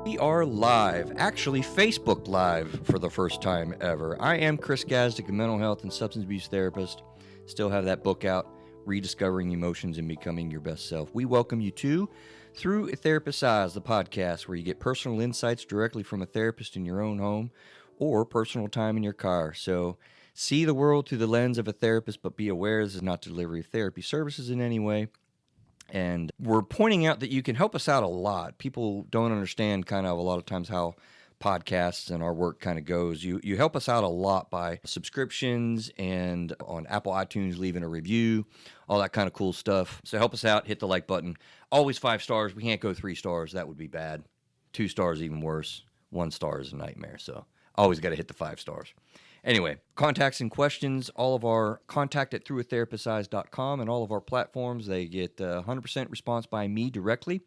We are live, actually Facebook Live for the first time ever. I am Chris Gazdick, a mental health and substance abuse therapist. Still have that book out, Rediscovering Emotions and Becoming Your Best Self. We welcome you to Through a Therapist's Eyes, the podcast where you get personal insights directly from a therapist in your own home or personal time in your car. So see the world through the lens of a therapist, but be aware this is not delivery of therapy services in any way. And we're pointing out that you can help us out a lot. People don't understand kind of a lot of times how podcasts and our work kind of goes. You help us out a lot by subscriptions and on Apple iTunes, leaving a review, all that kind of cool stuff. So help us out, hit the like button. Always 5 stars. We can't go 3 stars. That would be bad. 2 stars, even worse. 1 star is a nightmare. So always got to hit the 5 stars. Anyway, contacts and questions, all of our contact at throughatherapist'seyes.com and all of our platforms, they get 100% response by me directly.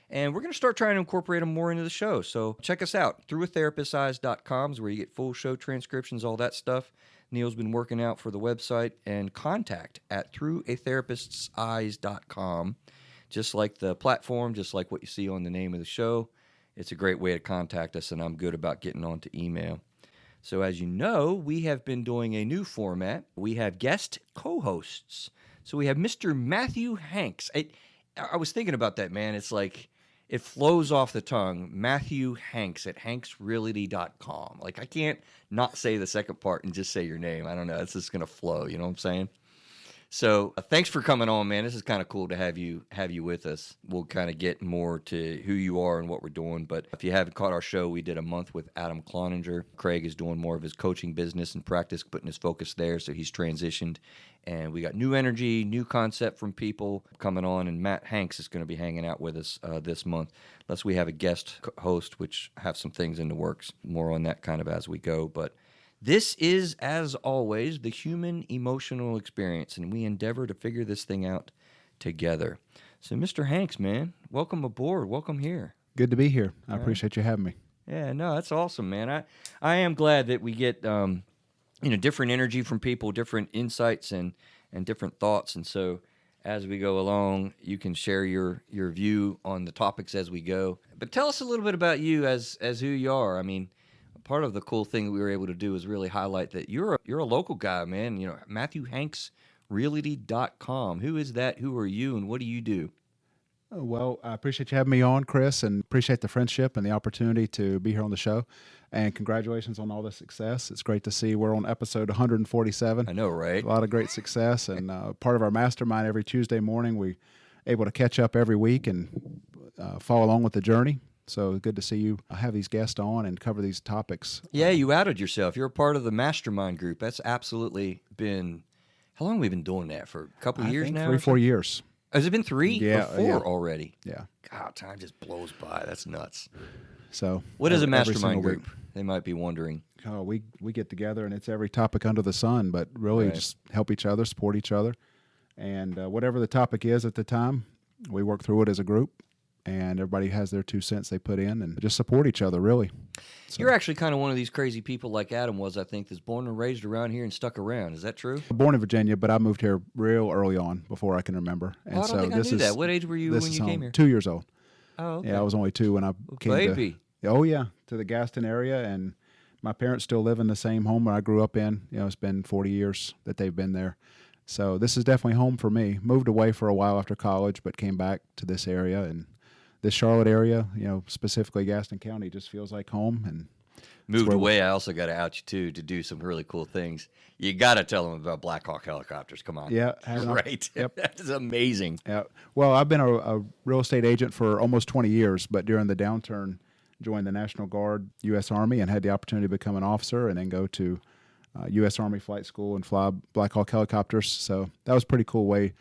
And we're going to start trying to incorporate them more into the show. So check us out. Throughatherapist'seyes.com is where you get full show transcriptions, all that stuff. Neil's been working out for the website. And contact at throughatherapist'seyes.com. Just like the platform, just like what you see on the name of the show. It's a great way to contact us, and I'm good about getting onto email. So as you know, we have been doing a new format. We have guest co-hosts. So we have Mr. Matthew Hanks. I was thinking about that, man. It's like it flows off the tongue. Matthew Hanks at hanksrealty.com. Like I can't not say the second part and just say your name. I don't know. It's just going to flow. You know what I'm saying? So thanks for coming on, man. This is kind of cool to have you with us. We'll kind of get more to who you are and what we're doing. But if you haven't caught our show, we did a month with Adam Cloninger. Craig is doing more of his coaching business and practice, putting his focus there. So he's transitioned. And we got new energy, new concept from people coming on. And Matt Hanks is going to be hanging out with us this month. Unless we have a guest host, which have some things in the works. More on that kind of as we go. But this is, as always, the human emotional experience, and we endeavor to figure this thing out together. So, Mr. Hanks, man, welcome aboard. Welcome here. Good to be here. I appreciate you having me. Yeah, no, that's awesome, man. I am glad that we get different energy from people, different insights and different thoughts. And so, as we go along, you can share your view on the topics as we go. But tell us a little bit about you as who you are. I mean, part of the cool thing that we were able to do is really highlight that you're a local guy, man. You know, MatthewHanksRealty.com. Who is that? Who are you? And what do you do? Well, I appreciate you having me on, Chris, and appreciate the friendship and the opportunity to be here on the show. And congratulations on all the success. It's great to see we're on episode 147. I know, right? A lot of great success. And part of our mastermind every Tuesday morning, we're able to catch up every week and follow along with the journey. So good to see you have these guests on and cover these topics. Yeah, you outed yourself. You're a part of the mastermind group. That's absolutely been, how long have we been doing that? For a couple of years now? 3-4 years. Has it been 3 Yeah, or 4 yeah. already? Yeah. God, time just blows by. That's nuts. So what is a mastermind group? They might be wondering. Oh, we get together and it's every topic under the sun, but really just help each other, support each other. And whatever the topic is at the time, we work through it as a group. And everybody has their 2 cents they put in and just support each other, really. So, you're actually kind of one of these crazy people like Adam was, I think, that's born and raised around here and stuck around. Is that true? Born in Virginia, but I moved here real early on before I can remember. And I don't think I knew that. What age were you when you came here? 2 years old. Oh, okay. Yeah, I was only 2 when I came baby. to the Gaston area. And my parents still live in the same home where I grew up in. You know, it's been 40 years that they've been there. So this is definitely home for me. Moved away for a while after college, but came back to this area. And this Charlotte area, you know, specifically Gaston County, just feels like home. And moved away, I also got to out you, too, to do some really cool things. You got to tell them about Black Hawk helicopters. Come on. Yeah. Right. Yep. That is amazing. Yeah. Well, I've been a real estate agent for almost 20 years, but during the downturn, joined the National Guard, U.S. Army, and had the opportunity to become an officer and then go to U.S. Army Flight School and fly Black Hawk helicopters. So that was a pretty cool way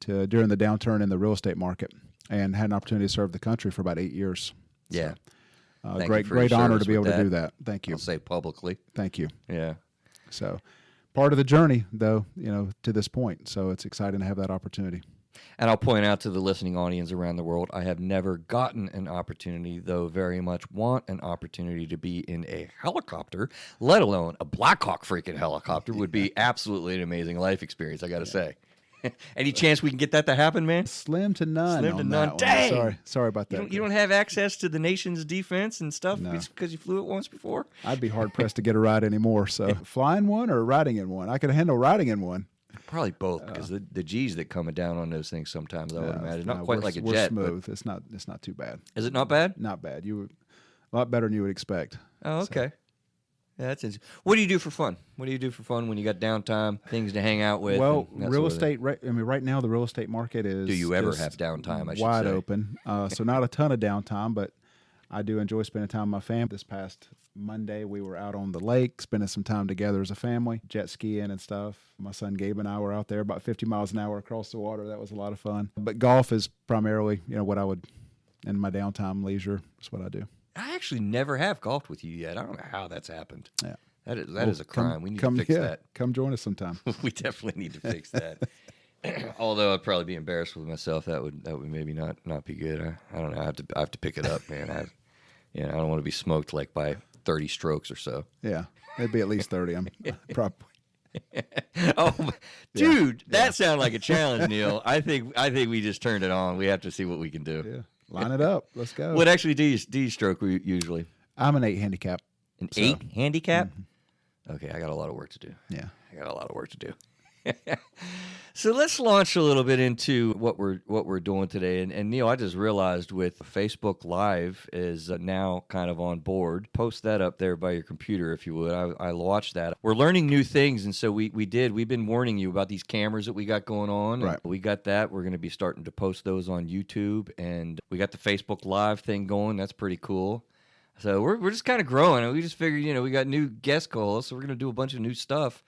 to, during the downturn in the real estate market, and had an opportunity to serve the country for about 8 years. Yeah. So, great honor to be able to do that. Thank you. I'll say publicly. Thank you. Yeah. So part of the journey, though, you know, to this point. So it's exciting to have that opportunity. And I'll point out to the listening audience around the world, I have never gotten an opportunity, though very much want an opportunity to be in a helicopter, let alone a Black Hawk freaking helicopter would be absolutely an amazing life experience, I got to say. Any chance we can get that to happen, man? Slim to none. Slim to on none. that one. Dang! Sorry about that. You don't have access to the nation's defense and stuff No. because you flew it once before? I'd be hard pressed to get a ride anymore. So flying one or riding in one? I could handle riding in one. Probably both, because the G's that come down on those things sometimes, I would imagine. Not quite like a we're jet. Smooth. It's not too bad. Is it not bad? Not bad. A lot better than you would expect. Oh, okay. Yeah, that's interesting. What do you do for fun? What do you do for fun when you got downtime, things to hang out with? Well, real estate. Right now the real estate market is. Do you ever have downtime? I should wide say. open. So not a ton of downtime, but I do enjoy spending time with my family. This past Monday, we were out on the lake, spending some time together as a family, jet skiing and stuff. My son Gabe and I were out there about 50 miles an hour across the water. That was a lot of fun. But golf is primarily, what I would, in my downtime, leisure, is what I do. I actually never have golfed with you yet. I don't know how that's happened. Yeah. That is a crime. We need to fix that. Come join us sometime. We definitely need to fix that. Although I'd probably be embarrassed with myself. That would maybe not be good. I don't know. I have to pick it up, man. I don't want to be smoked like by 30 strokes or so. Yeah, it'd be at least 30. I'm probably. Oh, dude, that sounded like a challenge, Neil. I think we just turned it on. We have to see what we can do. Yeah, line it up. Let's go. What actually do you stroke usually? I'm an 8 handicap. An 8 handicap? Mm-hmm. Okay, I got a lot of work to do. Yeah, I got a lot of work to do. So let's launch a little bit into what we're doing today. And Neil, I just realized with Facebook Live is now kind of on board. Post that up there by your computer if you would. I watched that. We're learning new things, and so we've been warning you about these cameras that we got going on. Right. We got that. We're going to be starting to post those on YouTube, and we got the Facebook Live thing going. That's pretty cool. So we're just kind of growing, and we just figured, we got new guest calls, so we're going to do a bunch of new stuff.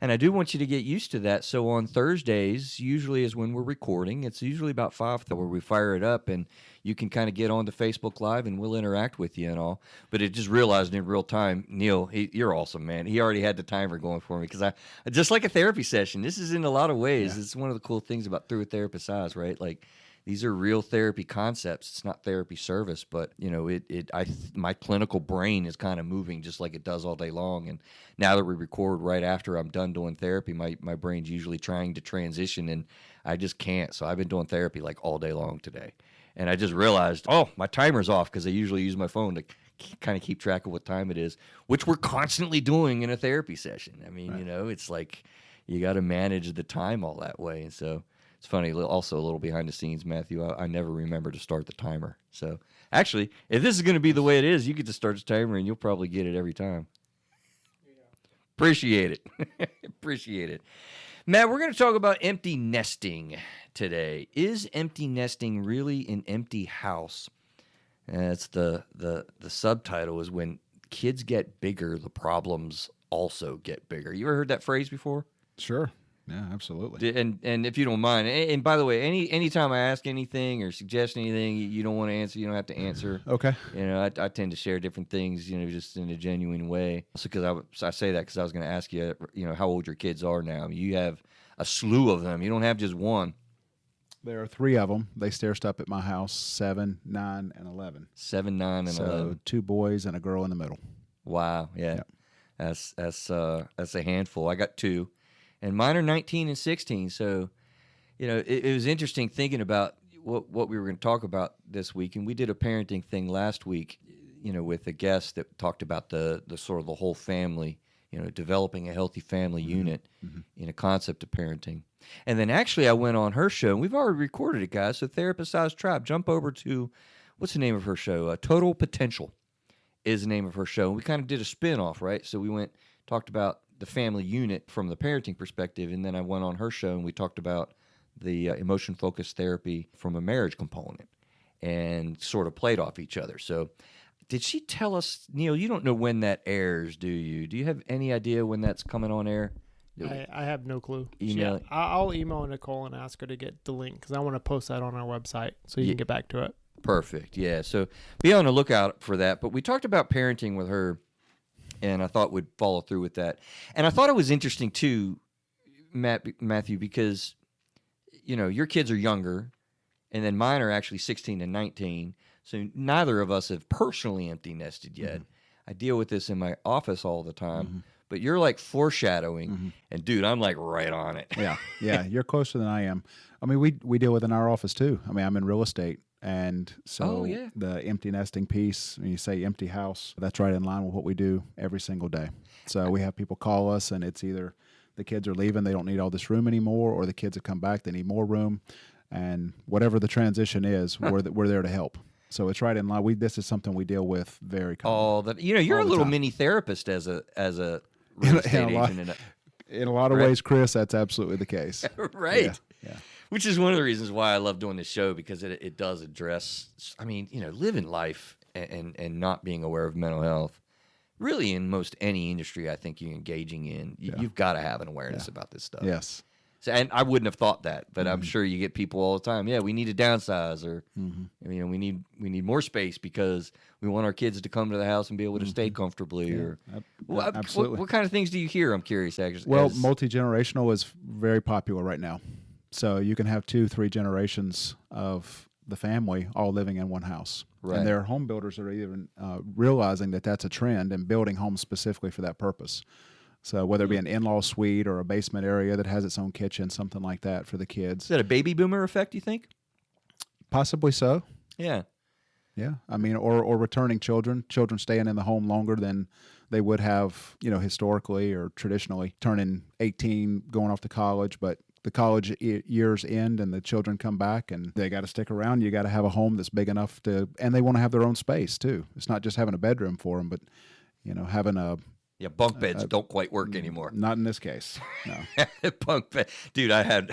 And I do want you to get used to that. So on Thursdays, usually is when we're recording. It's usually about 5 where we fire it up, and you can kind of get on to Facebook Live, and we'll interact with you and all. But it just realized in real time, Neil, you're awesome, man. He already had the timer going for me because I just like a therapy session. This is in a lot of ways. Yeah. It's one of the cool things about Through a Therapist's Eyes, right? Like, these are real therapy concepts. It's not therapy service, but my clinical brain is kind of moving just like it does all day long. And now that we record right after I'm done doing therapy, my brain's usually trying to transition, and I just can't. So I've been doing therapy like all day long today, and I just realized, my timer's off because I usually use my phone to kind of keep track of what time it is, which we're constantly doing in a therapy session. I mean, right. It's like you got to manage the time all that way, and so. It's funny, also a little behind the scenes, Matthew. I never remember to start the timer. So, actually, if this is going to be the way it is, you get to start the timer and you'll probably get it every time. Yeah. Appreciate it. Appreciate it. Matt, we're going to talk about empty nesting today. Is empty nesting really an empty house? That's the subtitle is when kids get bigger, the problems also get bigger. You ever heard that phrase before? Sure. Yeah, absolutely. And if you don't mind, and by the way, anytime I ask anything or suggest anything, you don't want to answer, you don't have to answer. Okay. I tend to share different things, just in a genuine way. So because I say that because I was going to ask you, how old your kids are now. You have a slew of them. You don't have just one. There are 3 of them. They stair-step at my house: 7, 9, and 11. 7, 9, and 11. So 2 boys and a girl in the middle. Wow. Yeah. That's a handful. I got 2. And mine are 19 and 16. So, it was interesting thinking about what we were going to talk about this week. And we did a parenting thing last week, with a guest that talked about the sort of the whole family, developing a healthy family unit in a concept of parenting. And then actually I went on her show, and we've already recorded it, guys. So Therapist Size Tribe, jump over to, what's the name of her show? Total Potential is the name of her show. And we kind of did a spin-off, right? So we talked about the family unit from the parenting perspective, and then I went on her show and we talked about the emotion-focused therapy from a marriage component and sort of played off each other. So did she tell us, Neil, you don't know when that airs, do you? Do you have any idea when that's coming on air? I have no clue. Email it. I'll email Nicole and ask her to get the link because I want to post that on our website so you can get back to it. Perfect, yeah. So be on the lookout for that. But we talked about parenting with her, and I thought we'd follow through with that. And I thought it was interesting, too, Matthew, because, your kids are younger, and then mine are actually 16 and 19. So neither of us have personally empty nested yet. I deal with this in my office all the time. but you're like foreshadowing. Mm-hmm. And dude, I'm like right on it. Yeah, you're closer than I am. I mean, we deal with in our office too. I mean, I'm in real estate, and so the empty nesting piece, when you say empty house, that's right in line with what we do every single day. So we have people call us, and it's either the kids are leaving, they don't need all this room anymore, or the kids have come back, they need more room, and whatever the transition is, we're there to help. So it's right in line. This is something we deal with very commonly. You're a little time. mini therapist as a real estate agent. In a lot of ways, Chris, that's absolutely the case. Right. Yeah. Which is one of the reasons why I love doing this show, because it does address, I mean, living life and not being aware of mental health. Really, in most any industry I think you're engaging in, you've got to have an awareness about this stuff. Yes. So, and I wouldn't have thought that, but I'm sure you get people all the time. Yeah, we need to downsize, or we need more space because we want our kids to come to the house and be able to stay comfortably. Or absolutely. What kind of things do you hear? I'm curious. Actually, well, multi-generational is very popular right now. So you can have 2-3 generations of the family all living in one house. Right. And their home builders are even realizing that that's a trend and building homes specifically for that purpose. So whether it be an in-law suite or a basement area that has its own kitchen, something like that for the kids. Is that a baby boomer effect, you think? Possibly so. Yeah. Yeah. I mean, or returning children staying in the home longer than they would have, historically or traditionally, turning 18, going off to college, but the college years end and the children come back and they got to stick around. You got to have a home that's big enough and they want to have their own space too. It's not just having a bedroom for them, but, having a... Yeah, bunk beds don't quite work anymore. Not in this case, no. Bunk bed. Dude, I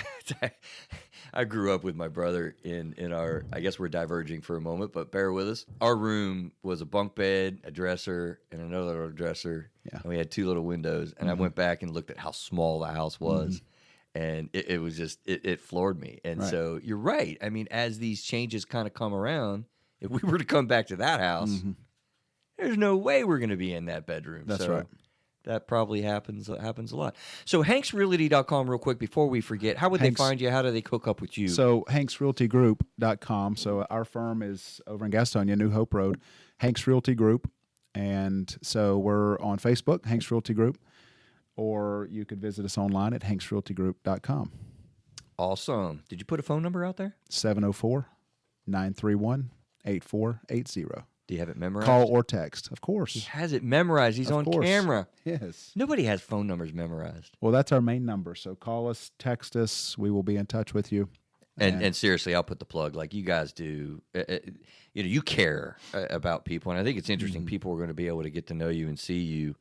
grew up with my brother in our, I guess we're diverging for a moment, but bear with us. Our room was a bunk bed, a dresser, and another little dresser. Yeah. And we had 2 little windows. And I went back and looked at how small the house was. And it was just, it floored me. And so you're right. I mean, as these changes kind of come around, if we were to come back to that house, there's no way we're going to be in that bedroom. That's right. That probably happens a lot. So hanksrealty.com real quick before we forget. How would they find you? How do they hook up with you? So hanksrealtygroup.com. So our firm is over in Gastonia, New Hope Road, Hanks Realty Group. And so we're on Facebook, Hanks Realty Group, or you could visit us online at hanksrealtygroup.com. Awesome. Did you put a phone number out there? 704-931-8480. Do you have it memorized? Call or text, of course. He has it memorized. He's on camera. Yes. Nobody has phone numbers memorized. Well, that's our main number. So call us, text us. We will be in touch with you. And seriously, I'll put the plug like you guys do. You care about people. And I think it's interesting. People are going to be able to get to know you and see you,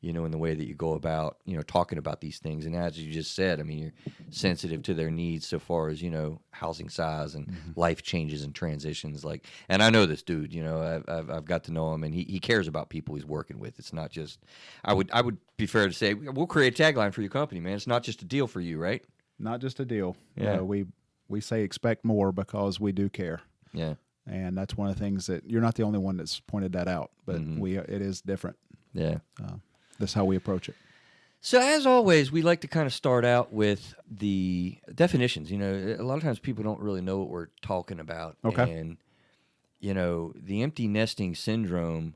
in the way that you go about, talking about these things. And as you just said, I mean, you're sensitive to their needs so far as, housing size and life changes and transitions. And I know this dude, I've got to know him, and he cares about people he's working with. It's not just, I would be fair to say, we'll create a tagline for your company, man. It's not just a deal for you, right? Not just a deal. Yeah. We say expect more because we do care. Yeah. And that's one of the things that you're not the only one that's pointed that out, but it is different. Yeah. That's how we approach it. So as always, we like to kind of start out with the definitions. A lot of times people don't really know what we're talking about. Okay. And, the empty nesting syndrome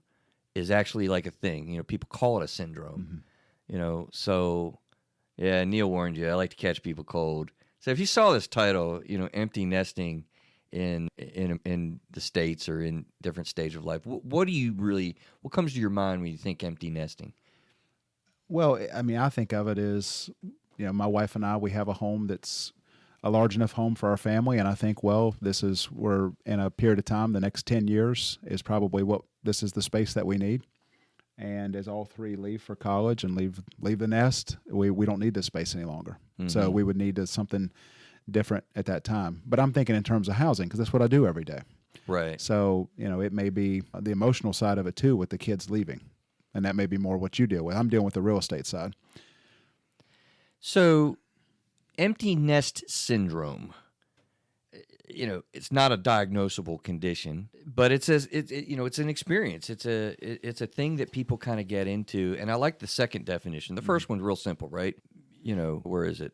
is actually like a thing. People call it a syndrome. So, yeah, Neil warned you. I like to catch people cold. So if you saw this title, empty nesting in the States or in different stages of life, what comes to your mind when you think empty nesting? Well, I mean, I think of it as, my wife and I, we have a home that's a large enough home for our family. And I think, well, we're in a period of time, the next 10 years is probably this is the space that we need. And as all 3 leave for college and leave the nest, we don't need this space any longer. So we would need something different at that time. But I'm thinking in terms of housing, because that's what I do every day. Right. So, it may be the emotional side of it too with the kids leaving. And that may be more what you deal with. I'm dealing with the real estate side. So, empty nest syndrome, it's not a diagnosable condition, but it's an experience. It's a thing that people kind of get into. And I like the second definition. The first one's real simple, right? Where is it?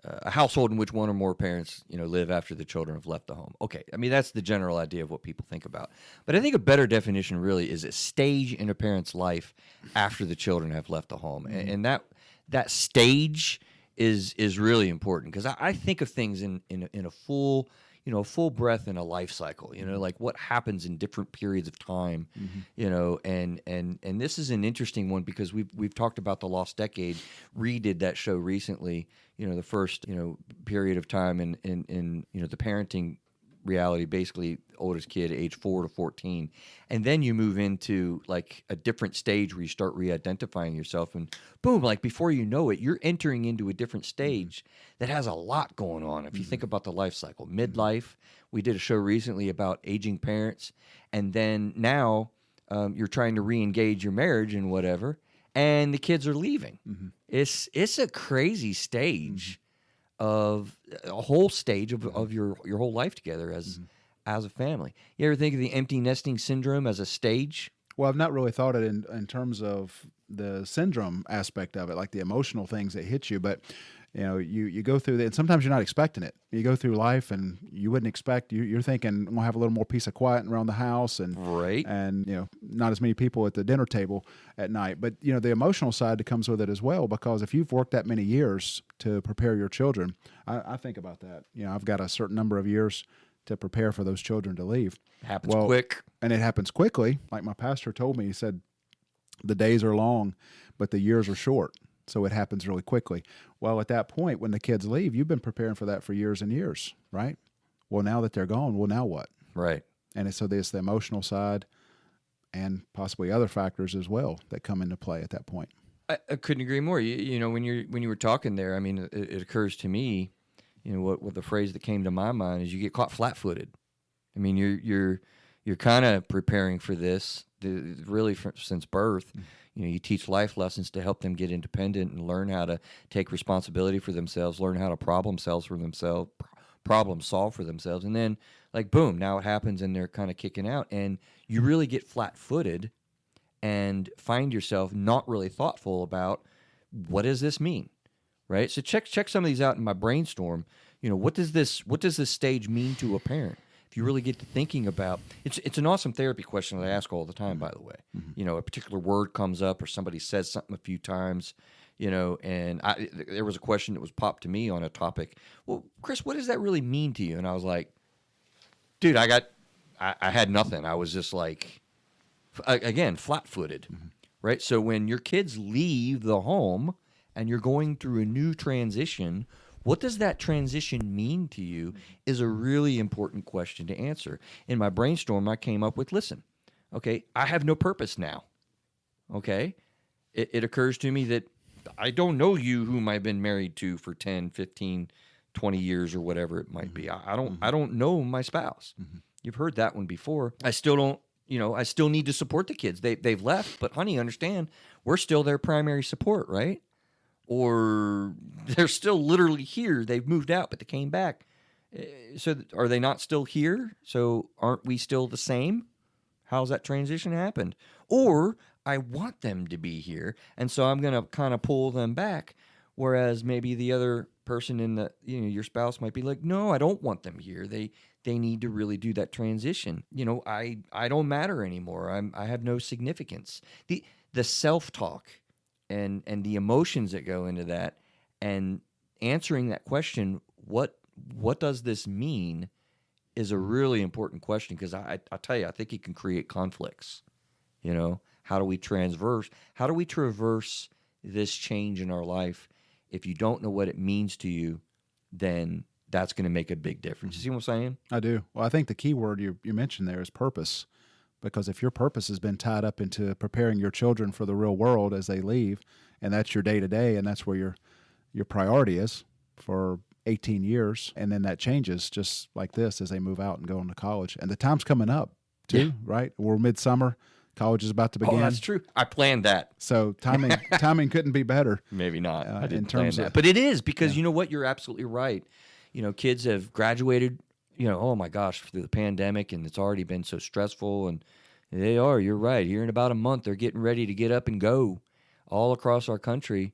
a household in which one or more parents, live after the children have left the home. Okay, I mean that's the general idea of what people think about. But I think a better definition really is a stage in a parent's life after the children have left the home, and that stage is really important because I think of things in a full full breath in a life cycle. Like what happens in different periods of time. And this is an interesting one because we've talked about the lost decade. Redid that show recently. The first period of time in the parenting reality, basically oldest kid age 4 to 14, and then you move into like a different stage where you start re-identifying yourself, and boom, like before you know it, you're entering into a different stage that has a lot going on. If you think about the life cycle, midlife, we did a show recently about aging parents, and then now you're trying to re-engage your marriage and whatever, and the kids are leaving. It's a crazy stage of a whole stage of your whole life together as a family. You ever think of the empty nesting syndrome as a stage? Well, I've not really thought it in terms of the syndrome aspect of it, like the emotional things that hit you. But you go through that, and sometimes you're not expecting it. You go through life, and you wouldn't expect. You're thinking, "I'm gonna have a little more peace of quiet around the house," and right, and not as many people at the dinner table at night. But the emotional side that comes with it as well, because if you've worked that many years to prepare your children, I think about that. I've got a certain number of years to prepare for those children to leave. Happens quick, and it happens quickly. Like my pastor told me, he said, "The days are long, but the years are short." So it happens really quickly. Well, at that point, when the kids leave, you've been preparing for that for years and years, right? Well, now that they're gone, well, now what? Right. And so there's the emotional side and possibly other factors as well that come into play at that point. I couldn't agree more. When you were talking there, I mean, it occurs to me, what the phrase that came to my mind is you get caught flat-footed. I mean, you're kind of preparing for this really since birth. You teach life lessons to help them get independent and learn how to take responsibility for themselves, learn how to problem solve for themselves, and then like boom, now it happens and they're kind of kicking out, and you really get flat-footed and find yourself not really thoughtful about what does this mean, right? So check some of these out in my brainstorm. What does this stage mean to a parent? If you really get to thinking about it's an awesome therapy question that I ask all the time, by the way. A particular word comes up or somebody says something a few times, and there was a question that was popped to me on a topic. Well, Chris, what does that really mean to you? And I was like, dude, I had nothing. I was just like, again, flat-footed, right? So when your kids leave the home and you're going through a new transition, what does that transition mean to you is a really important question to answer. In my brainstorm, I came up with, listen, okay, I have no purpose now, okay? It occurs to me that I don't know you whom I've been married to for 10, 15, 20 years or whatever it might be. I don't know my spouse. You've heard that one before. I still don't, I still need to support the kids. They've left, but honey, understand, we're still their primary support, right? Or they're still literally here. They've moved out, but they came back. So are they not still here? So aren't we still the same? How's that transition happened? Or I want them to be here, and so I'm going to kind of pull them back, whereas maybe the other person in the, your spouse might be like, no, I don't want them here. They need to really do that transition. I don't matter anymore. I have no significance. The self-talk and the emotions that go into that, and answering that question, what does this mean, is a really important question, because I tell you, I think it can create conflicts. How do we traverse this change in our life? If you don't know what it means to you, then that's going to make a big difference. You see what I'm saying? I do. Well, I think the key word you mentioned there is purpose. Because if your purpose has been tied up into preparing your children for the real world as they leave, and that's your day-to-day, and that's where your priority is for 18 years, and then that changes just like this as they move out and go into college. And the time's coming up, too, right? We're midsummer. College is about to begin. Oh, that's true. I planned that. So timing couldn't be better. Maybe not. I didn't in terms plan that. of, but it is, because you know what? You're absolutely right. Kids have graduated, oh my gosh, through the pandemic, and it's already been so stressful, and you're right. Here in about a month, they're getting ready to get up and go all across our country.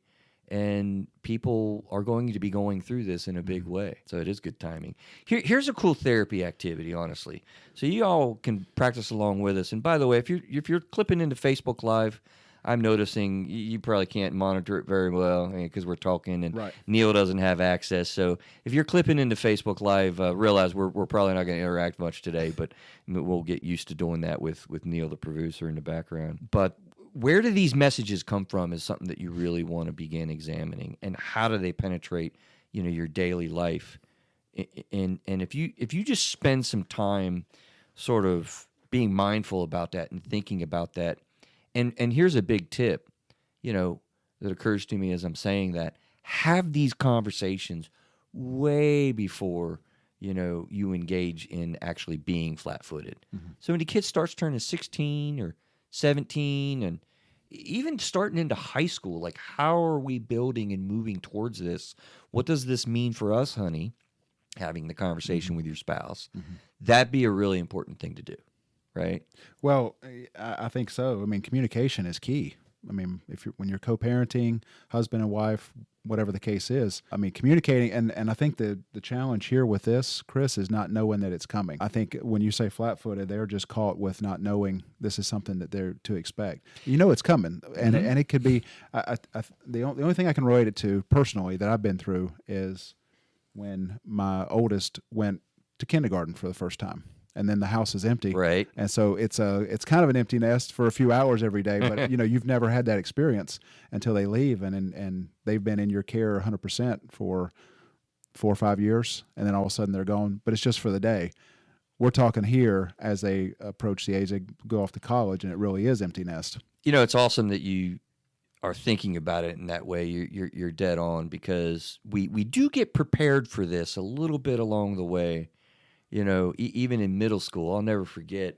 and people are going to be going through this in a big way. So it is good timing. Here's a cool therapy activity, honestly. So you all can practice along with us. And by the way, if you're clipping into Facebook Live, I'm noticing you probably can't monitor it very well because we're talking, and Right. Neil doesn't have access. So if you're clipping into Facebook Live, realize we're probably not going to interact much today, but we'll get used to doing that with Neil, the producer, in the background. But where do these messages come from is something that you really want to begin examining, and how do they penetrate, your daily life? And if you just spend some time sort of being mindful about that and thinking about that. And here's a big tip, that occurs to me as I'm saying that. Have these conversations way before, you engage in actually being flat-footed. Mm-hmm. So when the kid starts turning 16 or 17 and even starting into high school, like, how are we building and moving towards this? What does this mean for us, honey? Having the conversation with your spouse. Mm-hmm. That'd be a really important thing to do. Right. Well, I think so. I mean, communication is key. I mean, when you're co-parenting, husband and wife, whatever the case is, I mean, communicating. And I think the challenge here with this, Chris, is not knowing that it's coming. I think when you say flat-footed, they're just caught with not knowing this is something that they're to expect. It's coming, and mm-hmm. and it could be. The only thing I can relate it to personally that I've been through is when my oldest went to kindergarten for the first time. And then the house is empty, right? And so it's kind of an empty nest for a few hours every day. But you've never had that experience until they leave, and they've been in your care 100% for 4 or 5 years, and then all of a sudden they're gone. But it's just for the day. We're talking here as they approach the age they go off to college, and it really is empty nest. It's awesome that you are thinking about it in that way. You're dead on, because we do get prepared for this a little bit along the way. Even in middle school, I'll never forget,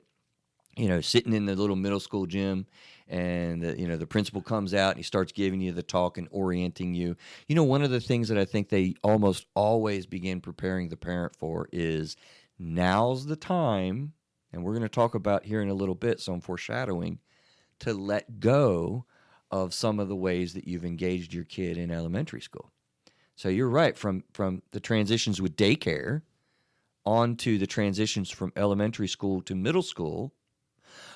sitting in the little middle school gym, and the principal comes out and he starts giving you the talk and orienting you. One of the things that I think they almost always begin preparing the parent for is, now's the time, and we're going to talk about here in a little bit, so I'm foreshadowing, to let go of some of the ways that you've engaged your kid in elementary school. So you're right, from the transitions with daycare, on to the transitions from elementary school to middle school,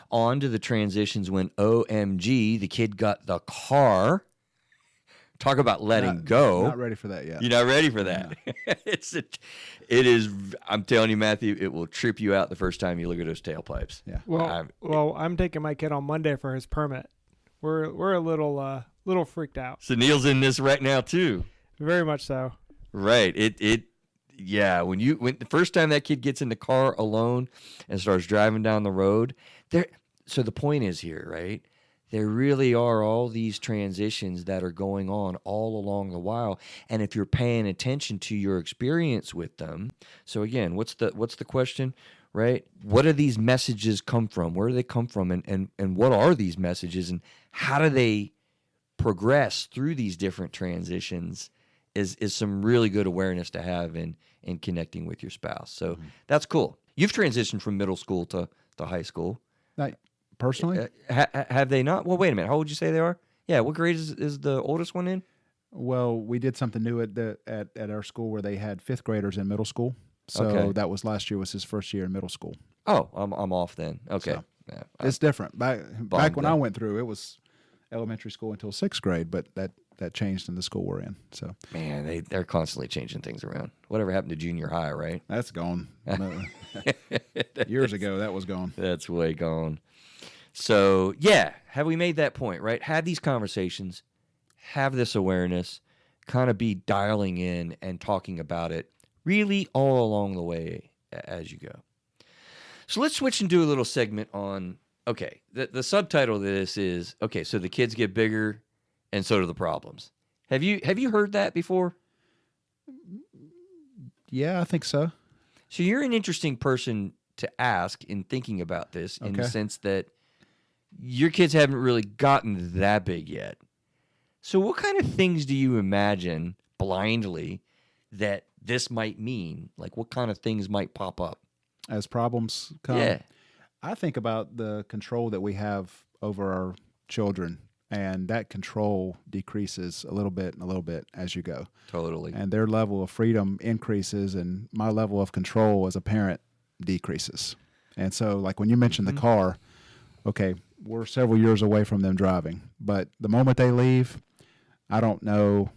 on to the transitions when, OMG, the kid got the car. Talk about letting go. Not ready for that yet. You're not ready for that. No. It is, I'm telling you, Matthew, it will trip you out the first time you look at those tailpipes. Yeah. Well, I'm taking my kid on Monday for his permit. We're a little freaked out. So Neil's in this right now too. Very much so. Right. Yeah, when the first time that kid gets in the car alone and starts driving down the road, so the point is here, right? There really are all these transitions that are going on all along the while, and if you're paying attention to your experience with them, so again, what's the question, right? What do these messages come from? Where do they come from, and what are these messages, and how do they progress through these different transitions? Is some really good awareness to have in connecting with your spouse. So that's cool. You've transitioned from middle school to high school. Personally? Have they not? Well, wait a minute. How old would you say they are? Yeah, what grade is the oldest one in? Well, we did something new at our school where they had 5th graders in middle school. So that was last year was his first year in middle school. Oh, I'm off then. Okay. So, yeah, it's different. Back when I went through, it was elementary school until 6th grade, but that changed in the school we're in. So man, they're constantly changing things around. Whatever happened to junior high, right? That's gone. Years ago, that was gone. That's way gone. So yeah, have we made that point, right? Have these conversations, have this awareness, kind of be dialing in and talking about it really all along the way as you go. So let's switch and do a little segment on, okay, the subtitle of this is, okay, so the kids get bigger and so do the problems. Have you heard that before? Yeah, I think so. So you're an interesting person to ask in thinking about this in the sense that your kids haven't really gotten that big yet. So what kind of things do you imagine blindly that this might mean? Like what kind of things might pop up? As problems come? Yeah. I think about the control that we have over our children and that control decreases a little bit as you go. Totally. And their level of freedom increases, and my level of control as a parent decreases. And so, like when you mentioned the car, okay, we're several years away from them driving, but the moment they leave, I don't know.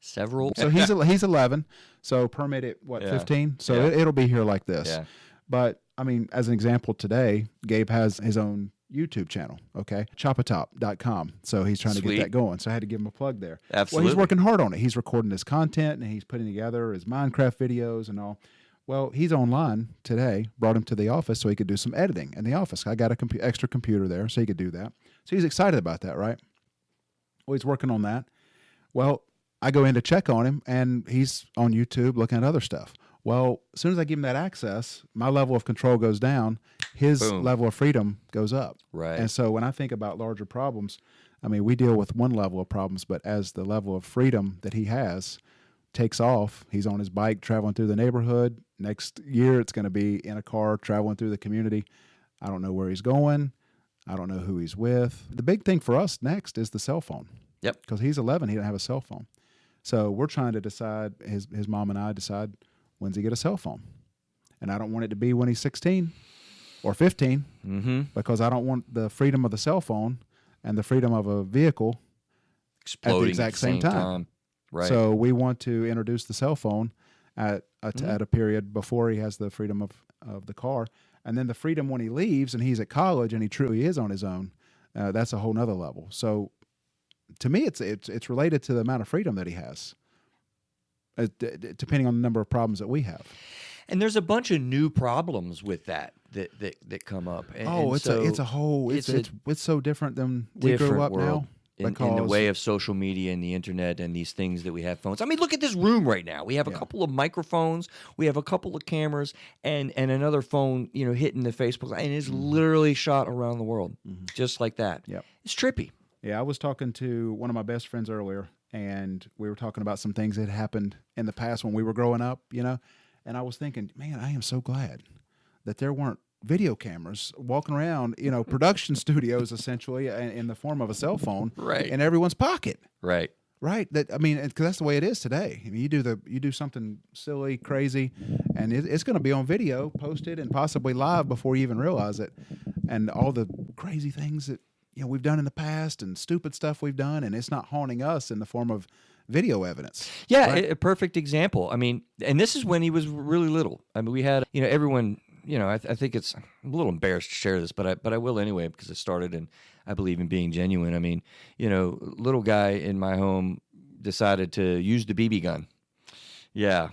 Several. So he's 11, so permit at what, 15? So Yeah. it'll be here like this. Yeah. But I mean, as an example, today Gabe has his own YouTube channel, okay, chopatop.com. So he's trying to Sweet. get that going. So I had to give him a plug there. Absolutely. Well, he's working hard on it. He's recording his content and he's putting together his Minecraft videos and all. Well, he's online today, brought him to the office so he could do some editing in the office. I got a extra computer there so he could do that. So he's excited about that, right? Well, he's working on that. Well, I go in to check on him and he's on YouTube looking at other stuff. Well, as soon as I give him that access, my level of control goes down. His Boom. level of freedom goes up. Right. And so when I think about larger problems, I mean, we deal with one level of problems, but as the level of freedom that he has takes off, he's on his bike traveling through the neighborhood. Next year, it's going to be in a car traveling through the community. I don't know where he's going. I don't know who he's with. The big thing for us next is the cell phone. Yep. Because he's 11, he doesn't have a cell phone. So we're trying to decide, his mom and I decide, when's he get a cell phone? And I don't want it to be when he's 16 or 15 because I don't want the freedom of the cell phone and the freedom of a vehicle Exploding at the exact same time. Right. So we want to introduce the cell phone at a period before he has the freedom of the car. And then the freedom when he leaves and he's at college and he truly is on his own, that's a whole nother level. So to me, it's related to the amount of freedom that he has, depending on the number of problems that we have. And there's a bunch of new problems with that come up. And it's so a whole it's so different than we grew different up world now. in the way of social media and the internet and these things that we have phones. I mean, look at this room right now. We have a couple of microphones, we have a couple of cameras, and another phone, hitting the Facebook, and it's literally shot around the world, just like that. Yep. It's trippy. Yeah, I was talking to one of my best friends earlier, and we were talking about some things that happened in the past when we were growing up, and I was thinking, man, I am so glad that there weren't video cameras walking around, production studios essentially in the form of a cell phone in everyone's pocket. Right. Right. Because that's the way it is today. I mean, you do something silly, crazy, and it's going to be on video, posted, and possibly live before you even realize it. And all the crazy things that we've done in the past and stupid stuff we've done, and it's not haunting us in the form of video evidence. Yeah, right? a perfect example. I mean, and this is when he was really little. I mean, we had everyone. I think I'm a little embarrassed to share this, but I will anyway because it started, and I believe in being genuine. I mean, little guy in my home decided to use the BB gun. Yeah,